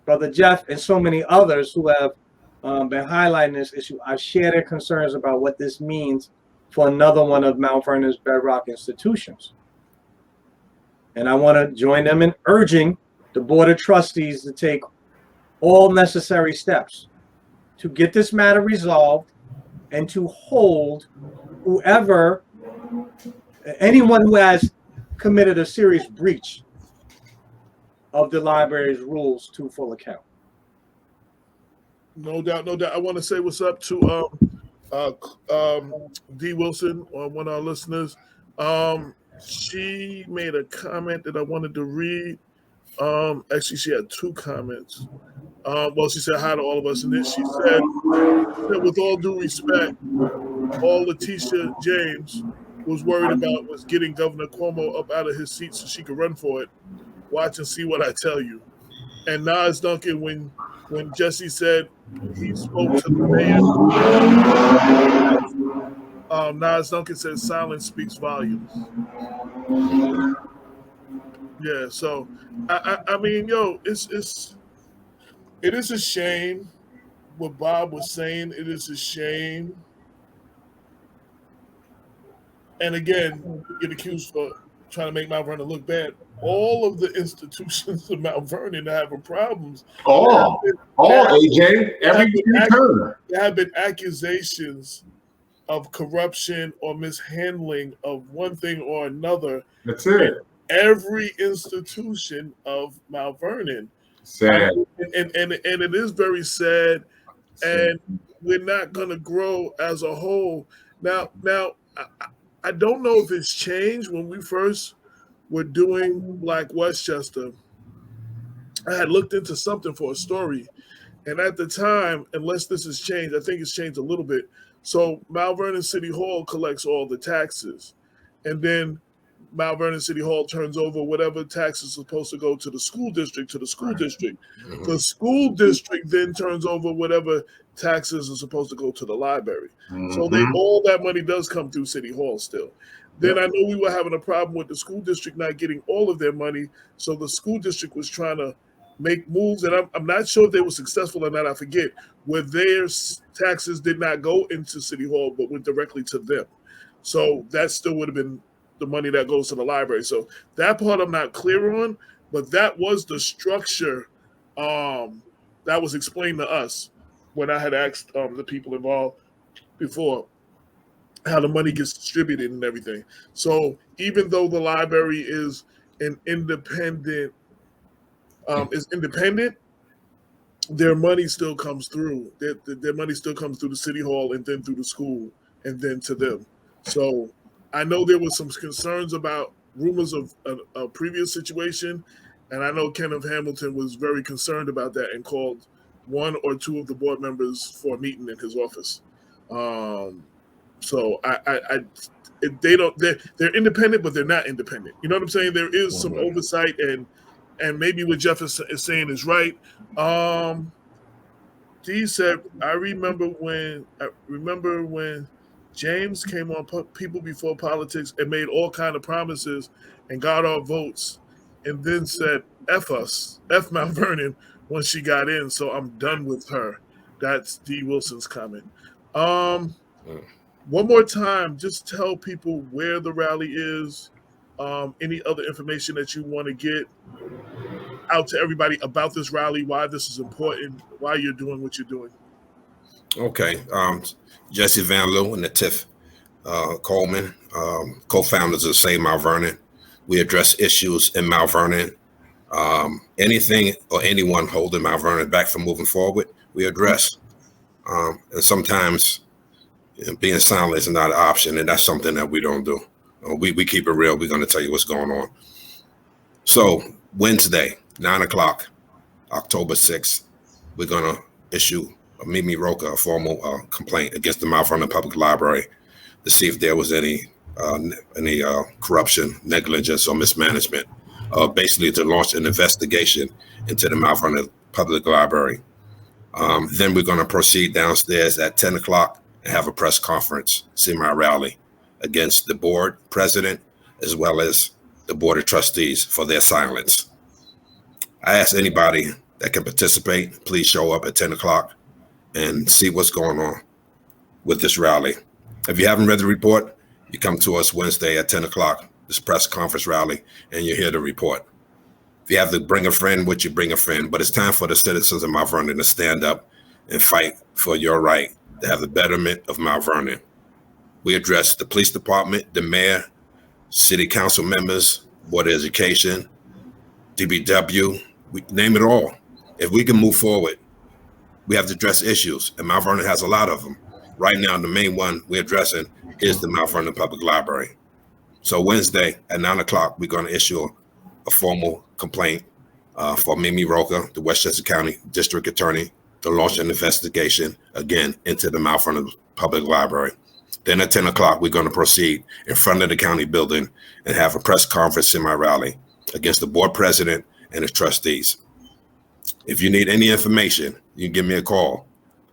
Brother Jeff, and so many others who have been highlighting this issue. I share their concerns about what this means for another one of Mount Vernon's bedrock institutions. And I want to join them in urging the Board of Trustees to take all necessary steps to get this matter resolved and to hold anyone who has committed a serious breach of the library's rules to full account. No doubt, no doubt. I want to say what's up to D. Wilson, one of our listeners. She made a comment that I wanted to read. Actually, she had two comments. Well, she said hi to all of us, and then she said, with all due respect, all Letitia James was worried about was getting Governor Cuomo up out of his seat so she could run for it. Watch and see what I tell you. And Nas Duncan, when Jesse said he spoke to the mayor, Nas Duncan said silence speaks volumes. Yeah, so I mean, it is a shame what Bob was saying. It is a shame. And again, we get accused for trying to make Mount Vernon look bad. All of the institutions of Mount Vernon that have problems. All AJ, every turn. There have been accusations of corruption or mishandling of one thing or another. That's it. Every institution of Mount Vernon. Sad. And it is very sad. And we're not going to grow as a whole. Now, I don't know if it's changed. When we first were doing Black Westchester, I had looked into something for a story. And at the time, unless this has changed, I think it's changed a little bit. So Mount Vernon City Hall collects all the taxes. And then Mount Vernon City Hall turns over whatever taxes are supposed to go to the school district district. Mm-hmm. The school district then turns over whatever taxes are supposed to go to the library. Mm-hmm. So all that money does come through City Hall still. Then I know we were having a problem with the school district not getting all of their money. So the school district was trying to make moves, and I'm not sure if they were successful or not. I forget, where their taxes did not go into City Hall but went directly to them. So that still would have been the money that goes to the library. So that part I'm not clear on, but that was the structure that was explained to us when I had asked the people involved before. how the money gets distributed and everything. So even though the library is an independent, their money still comes through. Their money still comes through the city hall and then through the school and then to them. So I know there was some concerns about rumors of a previous situation, and I know Kenneth Hamilton was very concerned about that and called one or two of the board members for a meeting in his office. So they don't they're independent, but they're not independent. You know what I'm saying? There is some oversight, and maybe what Jeff is saying is right. Dee said, I remember when James came on People Before Politics and made all kind of promises and got our votes, and then said F us, F Mount Vernon when she got in. So I'm done with her. That's Dee Wilson's comment. One more time, just tell people where the rally is, any other information that you want to get out to everybody about this rally, why this is important, why you're doing what you're doing. Okay. Jesse Van Loo and the Tiff Coleman, co-founders of Save Mount Vernon. We address issues in Mount Vernon. Anything or anyone holding Mount Vernon back from moving forward, we address. And sometimes being silent is not an option, and that's something that we don't do. We keep it real. We're going to tell you what's going on. So Wednesday, 9 o'clock, October 6th, we're going to issue Mimi Rocah a formal complaint against the Mount Vernon Public Library to see if there was any corruption, negligence, or mismanagement. Basically, to launch an investigation into the Mount Vernon Public Library. Then we're going to proceed downstairs at 10 o'clock and have a press conference, semi-rally, against the board president as well as the board of trustees for their silence. I ask anybody that can participate, please show up at 10 o'clock and see what's going on with this rally. If you haven't read the report, you come to us Wednesday at 10 o'clock, this press conference rally, and you hear the report. If you have to bring a friend with you, bring a friend. But it's time for the citizens of Mount Vernon to stand up and fight for your right to have the betterment of Mount Vernon. We address the police department, the mayor, city council members, board of education, DBW, we name it all. If we can move forward, we have to address issues, and Mount Vernon has a lot of them. Right now, the main one we're addressing is the Mount Vernon Public Library. So Wednesday at 9 o'clock, we're going to issue a formal complaint for Mimi Rocah, the Westchester County District Attorney, to launch an investigation again into the Mount Vernon Public Library. Then at 10 o'clock, we're going to proceed in front of the county building and have a press conference semi-rally against the board president and his trustees. If you need any information, you can give me a call,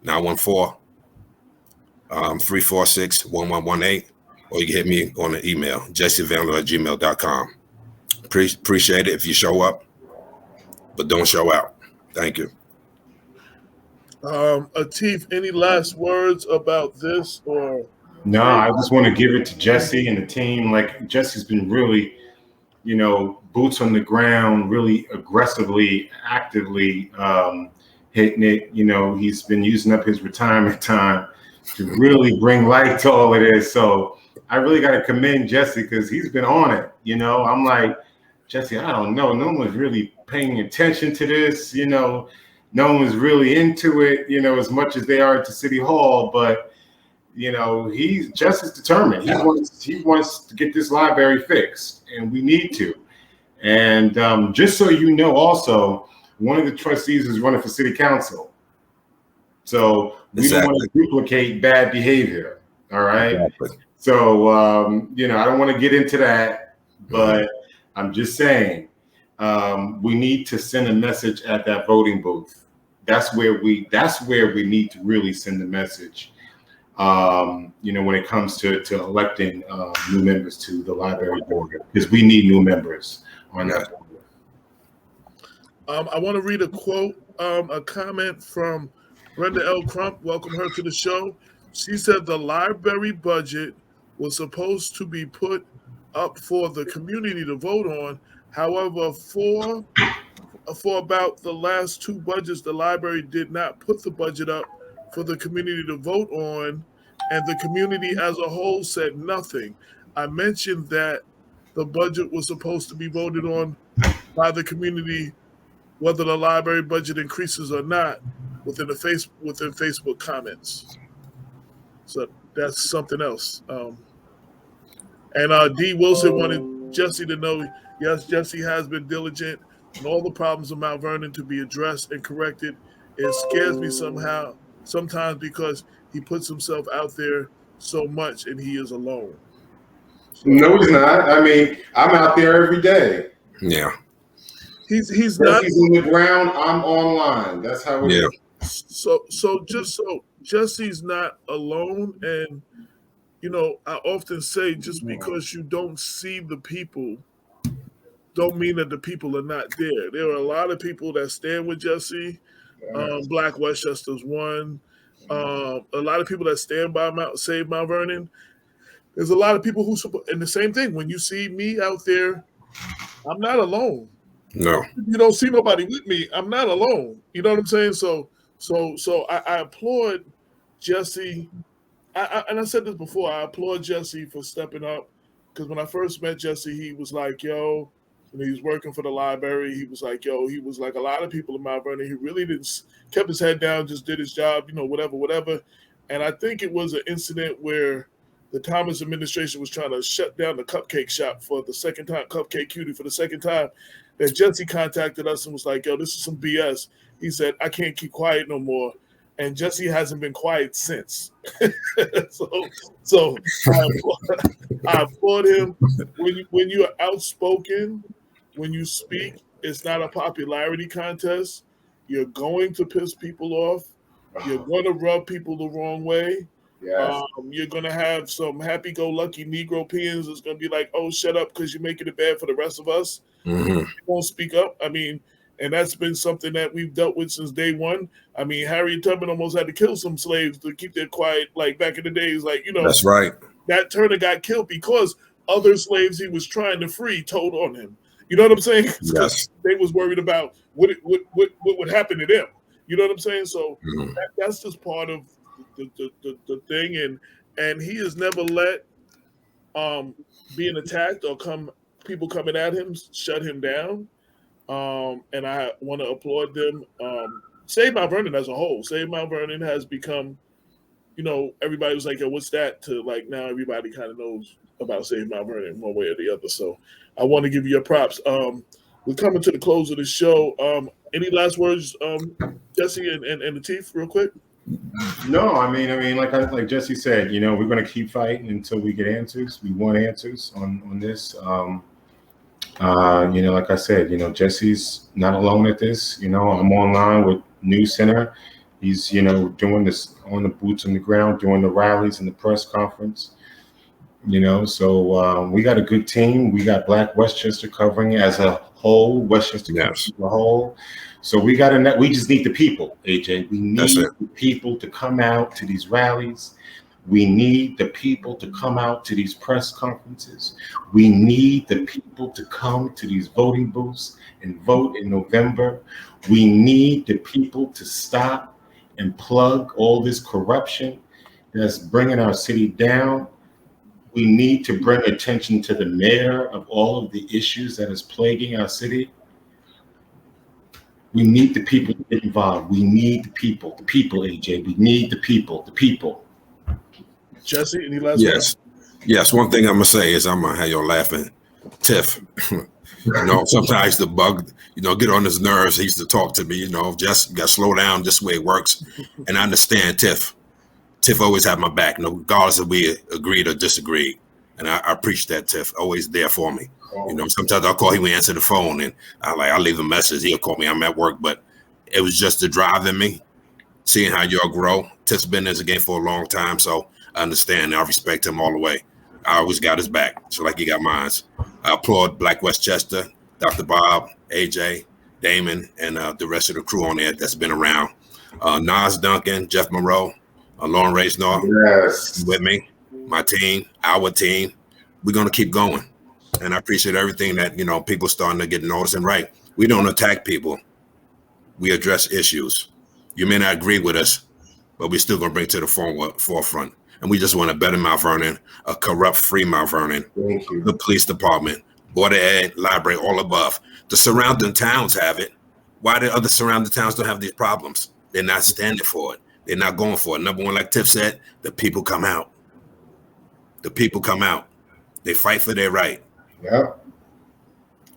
914-346-1118, or you can hit me on an email, jessevanlo@gmail.com. Appreciate it if you show up, but don't show out. Thank you. Atif, any last words about this? Or no, I just want to give it to Jesse and the team. Like, Jesse's been really, boots on the ground, really aggressively, actively hitting it. He's been using up his retirement time to really bring light to all of this. So I really got to commend Jesse because he's been on it. I'm like, Jesse, I don't know. No one's really paying attention to this. No one's really into it, as much as they are at the city hall. But, he's just as determined. He wants to get this library fixed, and we need to. And just so you know, also, one of the trustees is running for city council. So we don't want to duplicate bad behavior. All right. Exactly. So, I don't want to get into that, but I'm just saying we need to send a message at that voting booth. That's where we need to really send the message. When it comes to electing new members to the library board, because we need new members on that board. I want to read a quote, a comment from Brenda L. Crump. Welcome her to the show. She said the library budget was supposed to be put up for the community to vote on. However, for about the last two budgets, the library did not put the budget up for the community to vote on. and the community as a whole said nothing. I mentioned that the budget was supposed to be voted on by the community, whether the library budget increases or not, within Facebook comments. So that's something else. And D. Wilson wanted Jesse to know, yes, Jesse has been diligent and all the problems of Mount Vernon to be addressed and corrected. It scares me sometimes because he puts himself out there so much and he is alone. So, no, he's not. I mean, I'm out there every day. Yeah. He's not. He's on the ground. I'm online. That's how it is. So Jesse's not alone. And, I often say just because you don't see the people don't mean that the people are not there. There are a lot of people that stand with Jesse. Black Westchester's one. A lot of people that stand by Save Mount Vernon. There's a lot of people who support. And the same thing, when you see me out there, I'm not alone. No. You don't see nobody with me. I'm not alone. You know what I'm saying? So I applaud Jesse. And I said this before. I applaud Jesse for stepping up, because when I first met Jesse, he was like, yo, he was working for the library. He was like, yo, he was like a lot of people in Mount Vernon. He really kept his head down, just did his job, whatever. And I think it was an incident where the Thomas administration was trying to shut down the cupcake shop for the second time, Cupcake Cutie for the second time, that Jesse contacted us and was like, yo, this is some BS. He said, I can't keep quiet no more. And Jesse hasn't been quiet since. so I applaud him. When you are outspoken, when you speak, it's not a popularity contest. You're going to piss people off. You're going to rub people the wrong way. Yes. You're going to have some happy-go-lucky Negro peons that's going to be like, oh, shut up because you're making it bad for the rest of us. Mm-hmm. You won't speak up. I mean, and that's been something that we've dealt with since day one. I mean, Harriet Tubman almost had to kill some slaves to keep their quiet, like back in the days. Like, That's right. That Turner got killed because other slaves he was trying to free told on him. You know what I'm saying? Yes. They was worried about what would happen to them. You know what I'm saying? So that's just part of the thing. And he has never let being attacked or people coming at him shut him down. And I want to applaud them. Save Mount Vernon as a whole. Save Mount Vernon has become, everybody was like, yo, what's that? To like now everybody kind of knows about Save Mount Vernon one way or the other. So I want to give you your props. We're coming to the close of the show. Any last words, Jesse and Lateef, real quick? No, I mean, like Jesse said, we're going to keep fighting until we get answers. We want answers on this. Like I said, Jesse's not alone at this. I'm online with News Center. He's, doing this on the boots on the ground, doing the rallies and the press conference. So we got a good team. We got Black Westchester covering as a whole, Westchester as a whole. So we just need the people, AJ. We need the people to come out to these rallies. We need the people to come out to these press conferences. We need the people to come to these voting booths and vote in November. We need the people to stop and plug all this corruption that's bringing our city down. We need to bring attention to the mayor of all of the issues that is plaguing our city. We need the people to get involved. We need the people, AJ. We need the people. Jesse, any last words? Yes. One thing I'm gonna say is I'm gonna have you laughing, Tiff. Sometimes the bug, get on his nerves. He used to talk to me, just got to slow down. Just the way it works, and I understand Tiff. Tiff always had my back, regardless if we agreed or disagreed, and I appreciate that. Tiff always there for me. Sometimes I'll call, he would answer the phone, and I'll leave a message. He'll call me. I'm at work, but it was just the drive in me, seeing how y'all grow. Tiff's been in this game for a long time, so I understand. I respect him all the way. I always got his back, so like he got mine. I applaud Black Westchester, Dr. Bob, AJ, Damon, and the rest of the crew on there that's been around. Nas Duncan, Jeff Moreau, Lauren Raisnor, with me, my team, our team. We're going to keep going. And I appreciate everything that, people starting to get noticed and right. We don't attack people. We address issues. You may not agree with us, but we're still going to bring to the forefront. and we just want a better Mount Vernon, a corrupt-free Mount Vernon. Thank you. The police department, Board of Ed, library, all above. The surrounding towns have it. Why the other surrounding towns don't have these problems? They're not standing for it. They're not going for it. Number one, like Tiff said, the people come out. The people come out. They fight for their right. Yeah.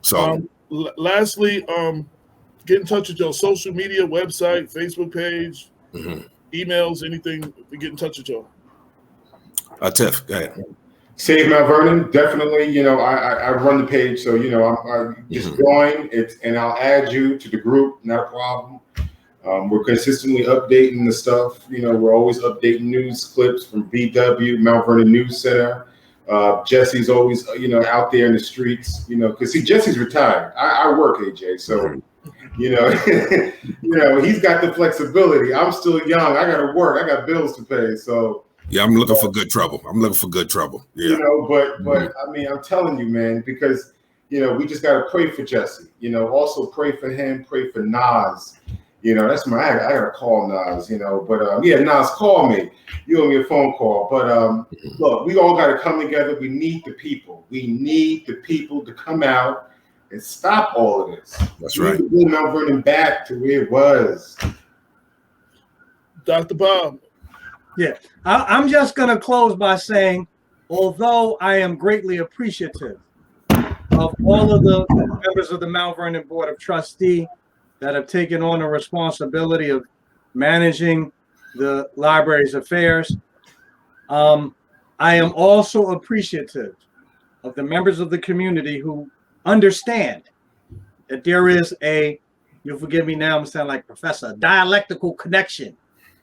So, lastly, get in touch with your social media, website, Facebook page, emails, anything to get in touch with y'all. Tiff, go ahead. Save Mount Vernon, definitely. You know, I run the page, so you know, I'm just join it, and I'll add you to the group. Not a problem. We're consistently updating the stuff. You know, we're always updating news clips from VW, Mount Vernon News Center. Jesse's always, you know, out there in the streets. You know, because see, Jesse's retired. I work, AJ, so you know, you know, he's got the flexibility. I'm still young. I got to work. I got bills to pay. So. Yeah, I'm looking for good trouble. Yeah. You know, but I mean, I'm telling you, man, because you know, we just gotta pray for Jesse. You know, also pray for him, pray for Nas. You know, that's I gotta call Nas, you know. But yeah, Nas, call me. You owe me a phone call. But look, we all gotta come together. We need the people. We need the people to come out and stop all of this. That's right. We need to Mount Vernon back to where it was. Dr. Bob. Yeah, I'm just going to close by saying, although I am greatly appreciative of all of the members of the Mount Vernon Board of Trustees that have taken on the responsibility of managing the library's affairs, I am also appreciative of the members of the community who understand that there is you'll forgive me now, I'm sounding like professor, dialectical connection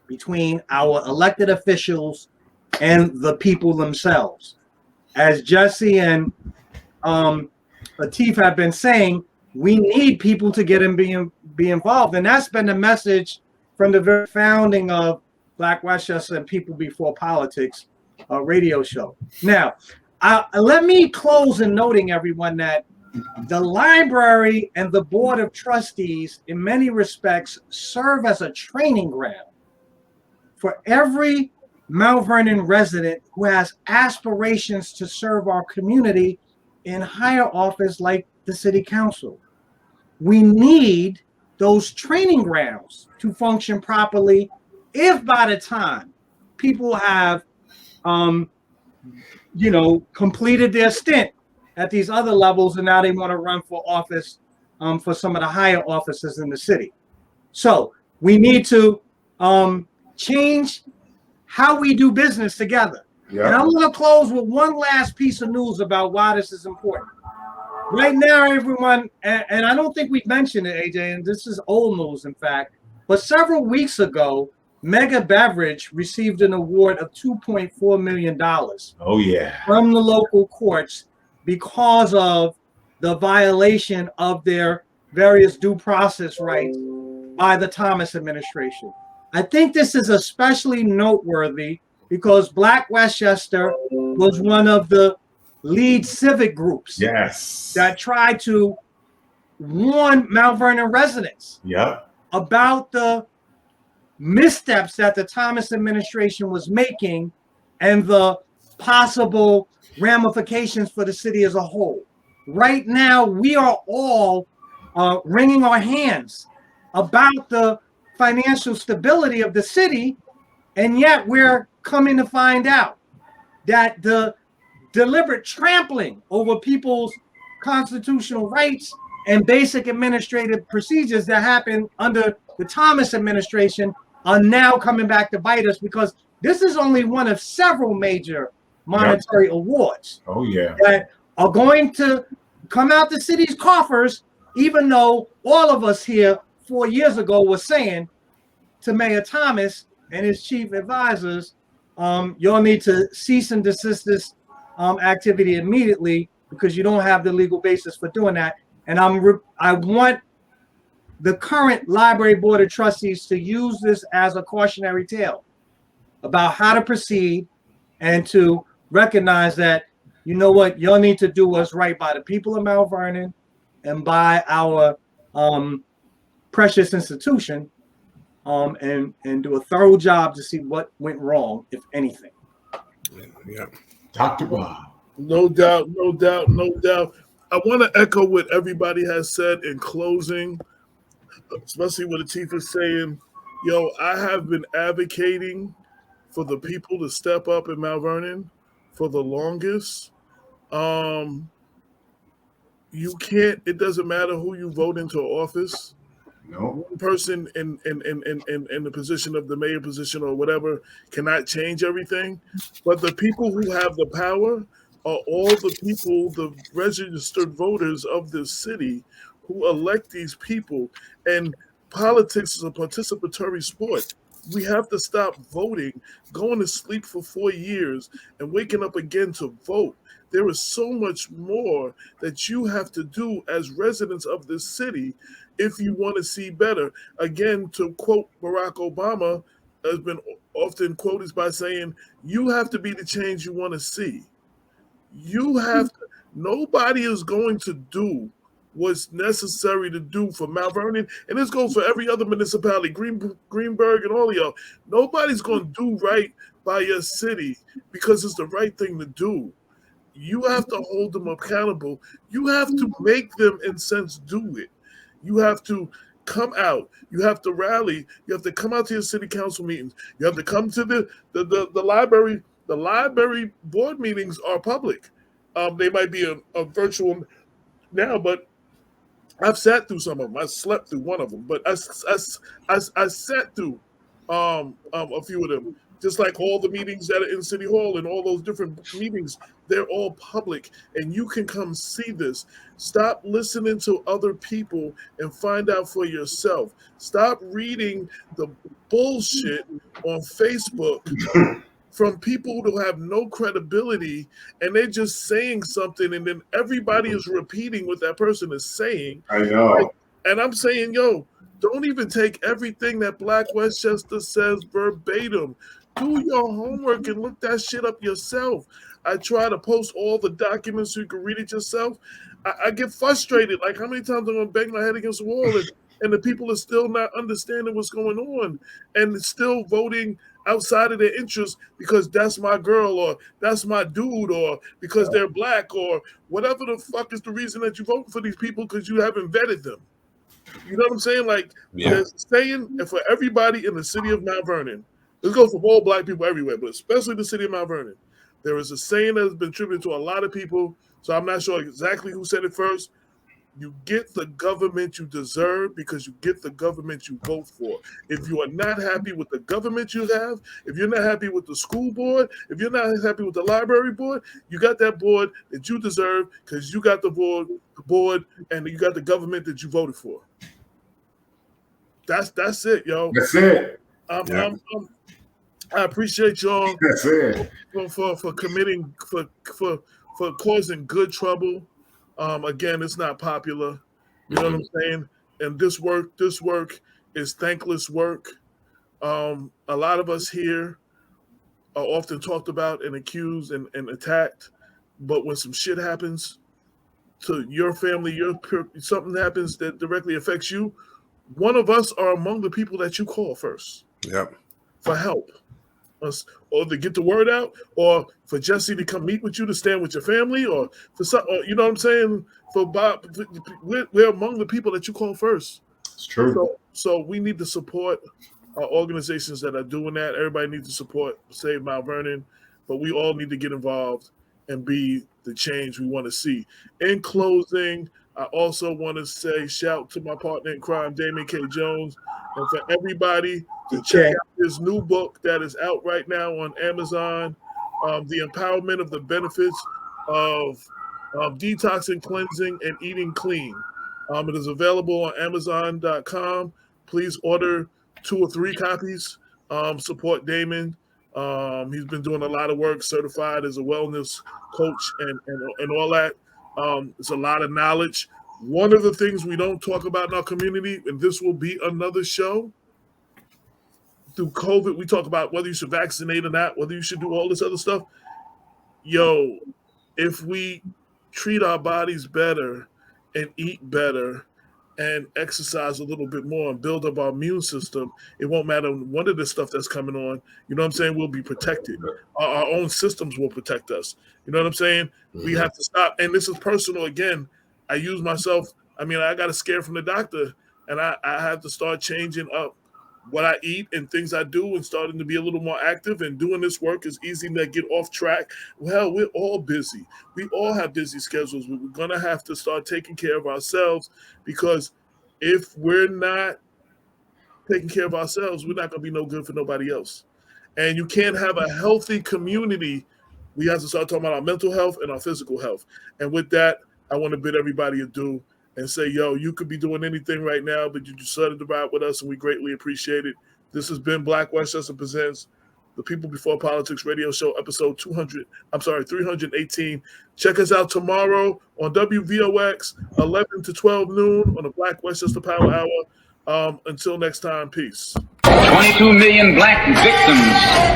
between our elected officials and the people themselves. As Jesse and Latif have been saying, we need people to get and be involved. And that's been the message from the very founding of Black Westchester and People Before Politics radio show. Now, let me close in noting, everyone, that the library and the Board of Trustees, in many respects, serve as a training ground for every Mount Vernon resident who has aspirations to serve our community in higher office like the city council. We need those training grounds to function properly if by the time people have, you know, completed their stint at these other levels and now they want to run for office for some of the higher offices in the city. So we need to change how we do business together. Yeah. And I'm going to close with one last piece of news about why this is important. Right now, everyone, and I don't think we've mentioned it, AJ, and this is old news, in fact, but several weeks ago, Mega Beverage received an award of $2.4 million. Oh, yeah. From the local courts because of the violation of their various due process rights by the Thomas administration. I think this is especially noteworthy because Black Westchester was one of the lead civic groups that tried to warn Mount Vernon residents about the missteps that the Thomas administration was making and the possible ramifications for the city as a whole. Right now, we are all wringing our hands about the financial stability of the city, and yet we're coming to find out that the deliberate trampling over people's constitutional rights and basic administrative procedures that happened under the Thomas administration are now coming back to bite us, because this is only one of several major monetary awards that are going to come out the city's coffers, even though all of us here 4 years ago were saying to Mayor Thomas and his chief advisors, y'all need to cease and desist this activity immediately because you don't have the legal basis for doing that. And I want the current library board of trustees to use this as a cautionary tale about how to proceed and to recognize that, you know what, y'all need to do what's right by the people of Mount Vernon and by our precious institution, and do a thorough job to see what went wrong, if anything. Yeah. Dr. Bob. No doubt, no doubt, no doubt. I want to echo what everybody has said in closing, especially what the chief is saying. Yo, I have been advocating for the people to step up in Mount Vernon for the longest. Um, you can't. It doesn't matter who you vote into office. No. One person in the position of the mayor position or whatever cannot change everything. But the people who have the power are all the people, the registered voters of this city who elect these people. And politics is a participatory sport. We have to stop voting, going to sleep for 4 years, and waking up again to vote. There is so much more that you have to do as residents of this city if you want to see better. Again, to quote Barack Obama, has been often quoted by saying, you have to be the change you want to see. You have to, nobody is going to do what's necessary to do for Mount Vernon, and this goes for every other municipality, Greenberg and all of y'all. Nobody's going to do right by your city because it's the right thing to do. You have to hold them accountable. You have to make them, in sense, do it. You have to come out. You have to rally. You have to come out to your city council meetings. You have to come to the library. The library board meetings are public. They might be a virtual now, but I've sat through some of them. I slept through one of them, but I sat through a few of them. Just like all the meetings that are in City Hall and all those different meetings, they're all public, and you can come see this. Stop listening to other people and find out for yourself. Stop reading the bullshit on Facebook from people who have no credibility, and they're just saying something, and then everybody is repeating what that person is saying. I know. And I'm saying, yo, don't even take everything that Black Westchester says verbatim. Do your homework and look that shit up yourself. I try to post all the documents so you can read it yourself. I get frustrated. Like, how many times I'm going to bang my head against the wall and the people are still not understanding what's going on and still voting outside of their interests because that's my girl or that's my dude or because they're Black or whatever the fuck is the reason that you vote for these people because you haven't vetted them. You know what I'm saying? Like, there's a saying, and for everybody in the city of Mount Vernon, this goes for all Black people everywhere, but especially the city of Mount Vernon. There is a saying that has been attributed to a lot of people, so I'm not sure exactly who said it first. You get the government you deserve because you get the government you vote for. If you are not happy with the government you have, if you're not happy with the school board, if you're not happy with the library board, you got that board that you deserve because you got the board and you got the government that you voted for. That's it, yo. That's it. I appreciate y'all. That's it. For committing for causing good trouble. Again, it's not popular. You know what I'm saying? And this work is thankless work. A lot of us here are often talked about and accused and attacked. But when some shit happens to your family, something happens that directly affects you, one of us are among the people that you call first. Yep. For help. Or to get the word out, or for Jesse to come meet with you to stand with your family, or for some, you know what I'm saying? For Bob, we're among the people that you call first. It's true. So we need to support organizations that are doing that. Everybody needs to support Save Mount Vernon, but we all need to get involved and be the change we want to see. In closing, I also want to say shout to my partner in crime, Damon K. Jones, and for everybody to check out this new book that is out right now on Amazon, The Empowerment of the Benefits of Detoxing, Cleansing, and Eating Clean. It is available on Amazon.com. Please order 2 or 3 copies. Support Damon. He's been doing a lot of work, certified as a wellness coach and all that. It's a lot of knowledge. One of the things we don't talk about in our community, and this will be another show, through COVID, we talk about whether you should vaccinate or not, whether you should do all this other stuff. Yo, if we treat our bodies better and eat better and exercise a little bit more and build up our immune system, it won't matter one of the stuff that's coming on. You know what I'm saying? We'll be protected. Our own systems will protect us. You know what I'm saying? Mm-hmm. We have to stop. And this is personal. Again, I use myself. I mean, I got a scare from the doctor, and I have to start changing up what I eat and things I do and starting to be a little more active, and doing this work is easy to get off track. Well, we're all busy. We all have busy schedules. We're going to have to start taking care of ourselves, because if we're not taking care of ourselves, we're not going to be no good for nobody else. And you can't have a healthy community. We have to start talking about our mental health and our physical health. And with that, I want to bid everybody adieu and say, yo, you could be doing anything right now, but you decided to ride with us, and we greatly appreciate it. This has been Black Westchester Presents the People Before Politics radio show, episode 318. Check us out tomorrow on WVOX, 11 to 12 noon on the Black Westchester Power Hour. Until next time, peace. 22 million black victims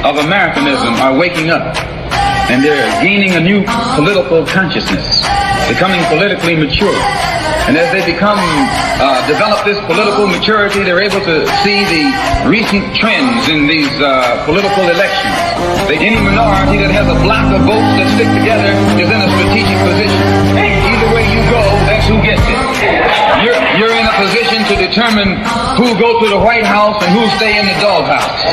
of Americanism are waking up, and they're gaining a new political consciousness, becoming politically mature. And as they develop this political maturity, they're able to see the recent trends in these political elections. Any minority that has a block of votes that stick together is in a strategic position. Either way you go, that's who gets it. You're in a position to determine who go to the White House and who stay in the doghouse.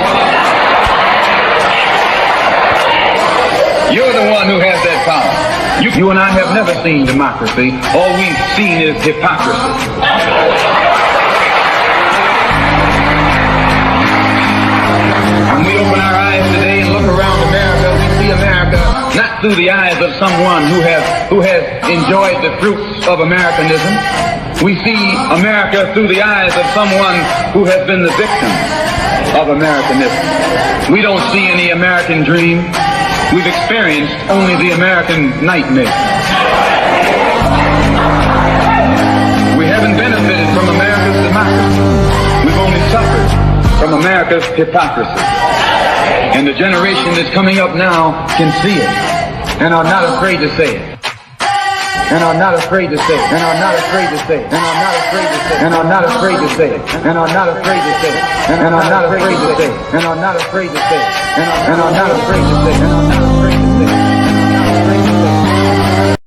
You're the one who has that power. You and I have never seen democracy. All we've seen is hypocrisy. When we open our eyes today and look around America, we see America not through the eyes of someone who has enjoyed the fruits of Americanism. We see America through the eyes of someone who has been the victim of Americanism. We don't see any American dream. We've experienced only the American nightmare. We haven't benefited from America's democracy. We've only suffered from America's hypocrisy. And the generation that's coming up now can see it, and are not afraid to say it. And are not afraid to say it. And are not afraid to say it. And are not afraid to say it. And are not afraid to say it. And are not afraid to say it. And are not afraid to say it. And are not afraid to say it. And are not afraid to say it. And are not afraid to say it.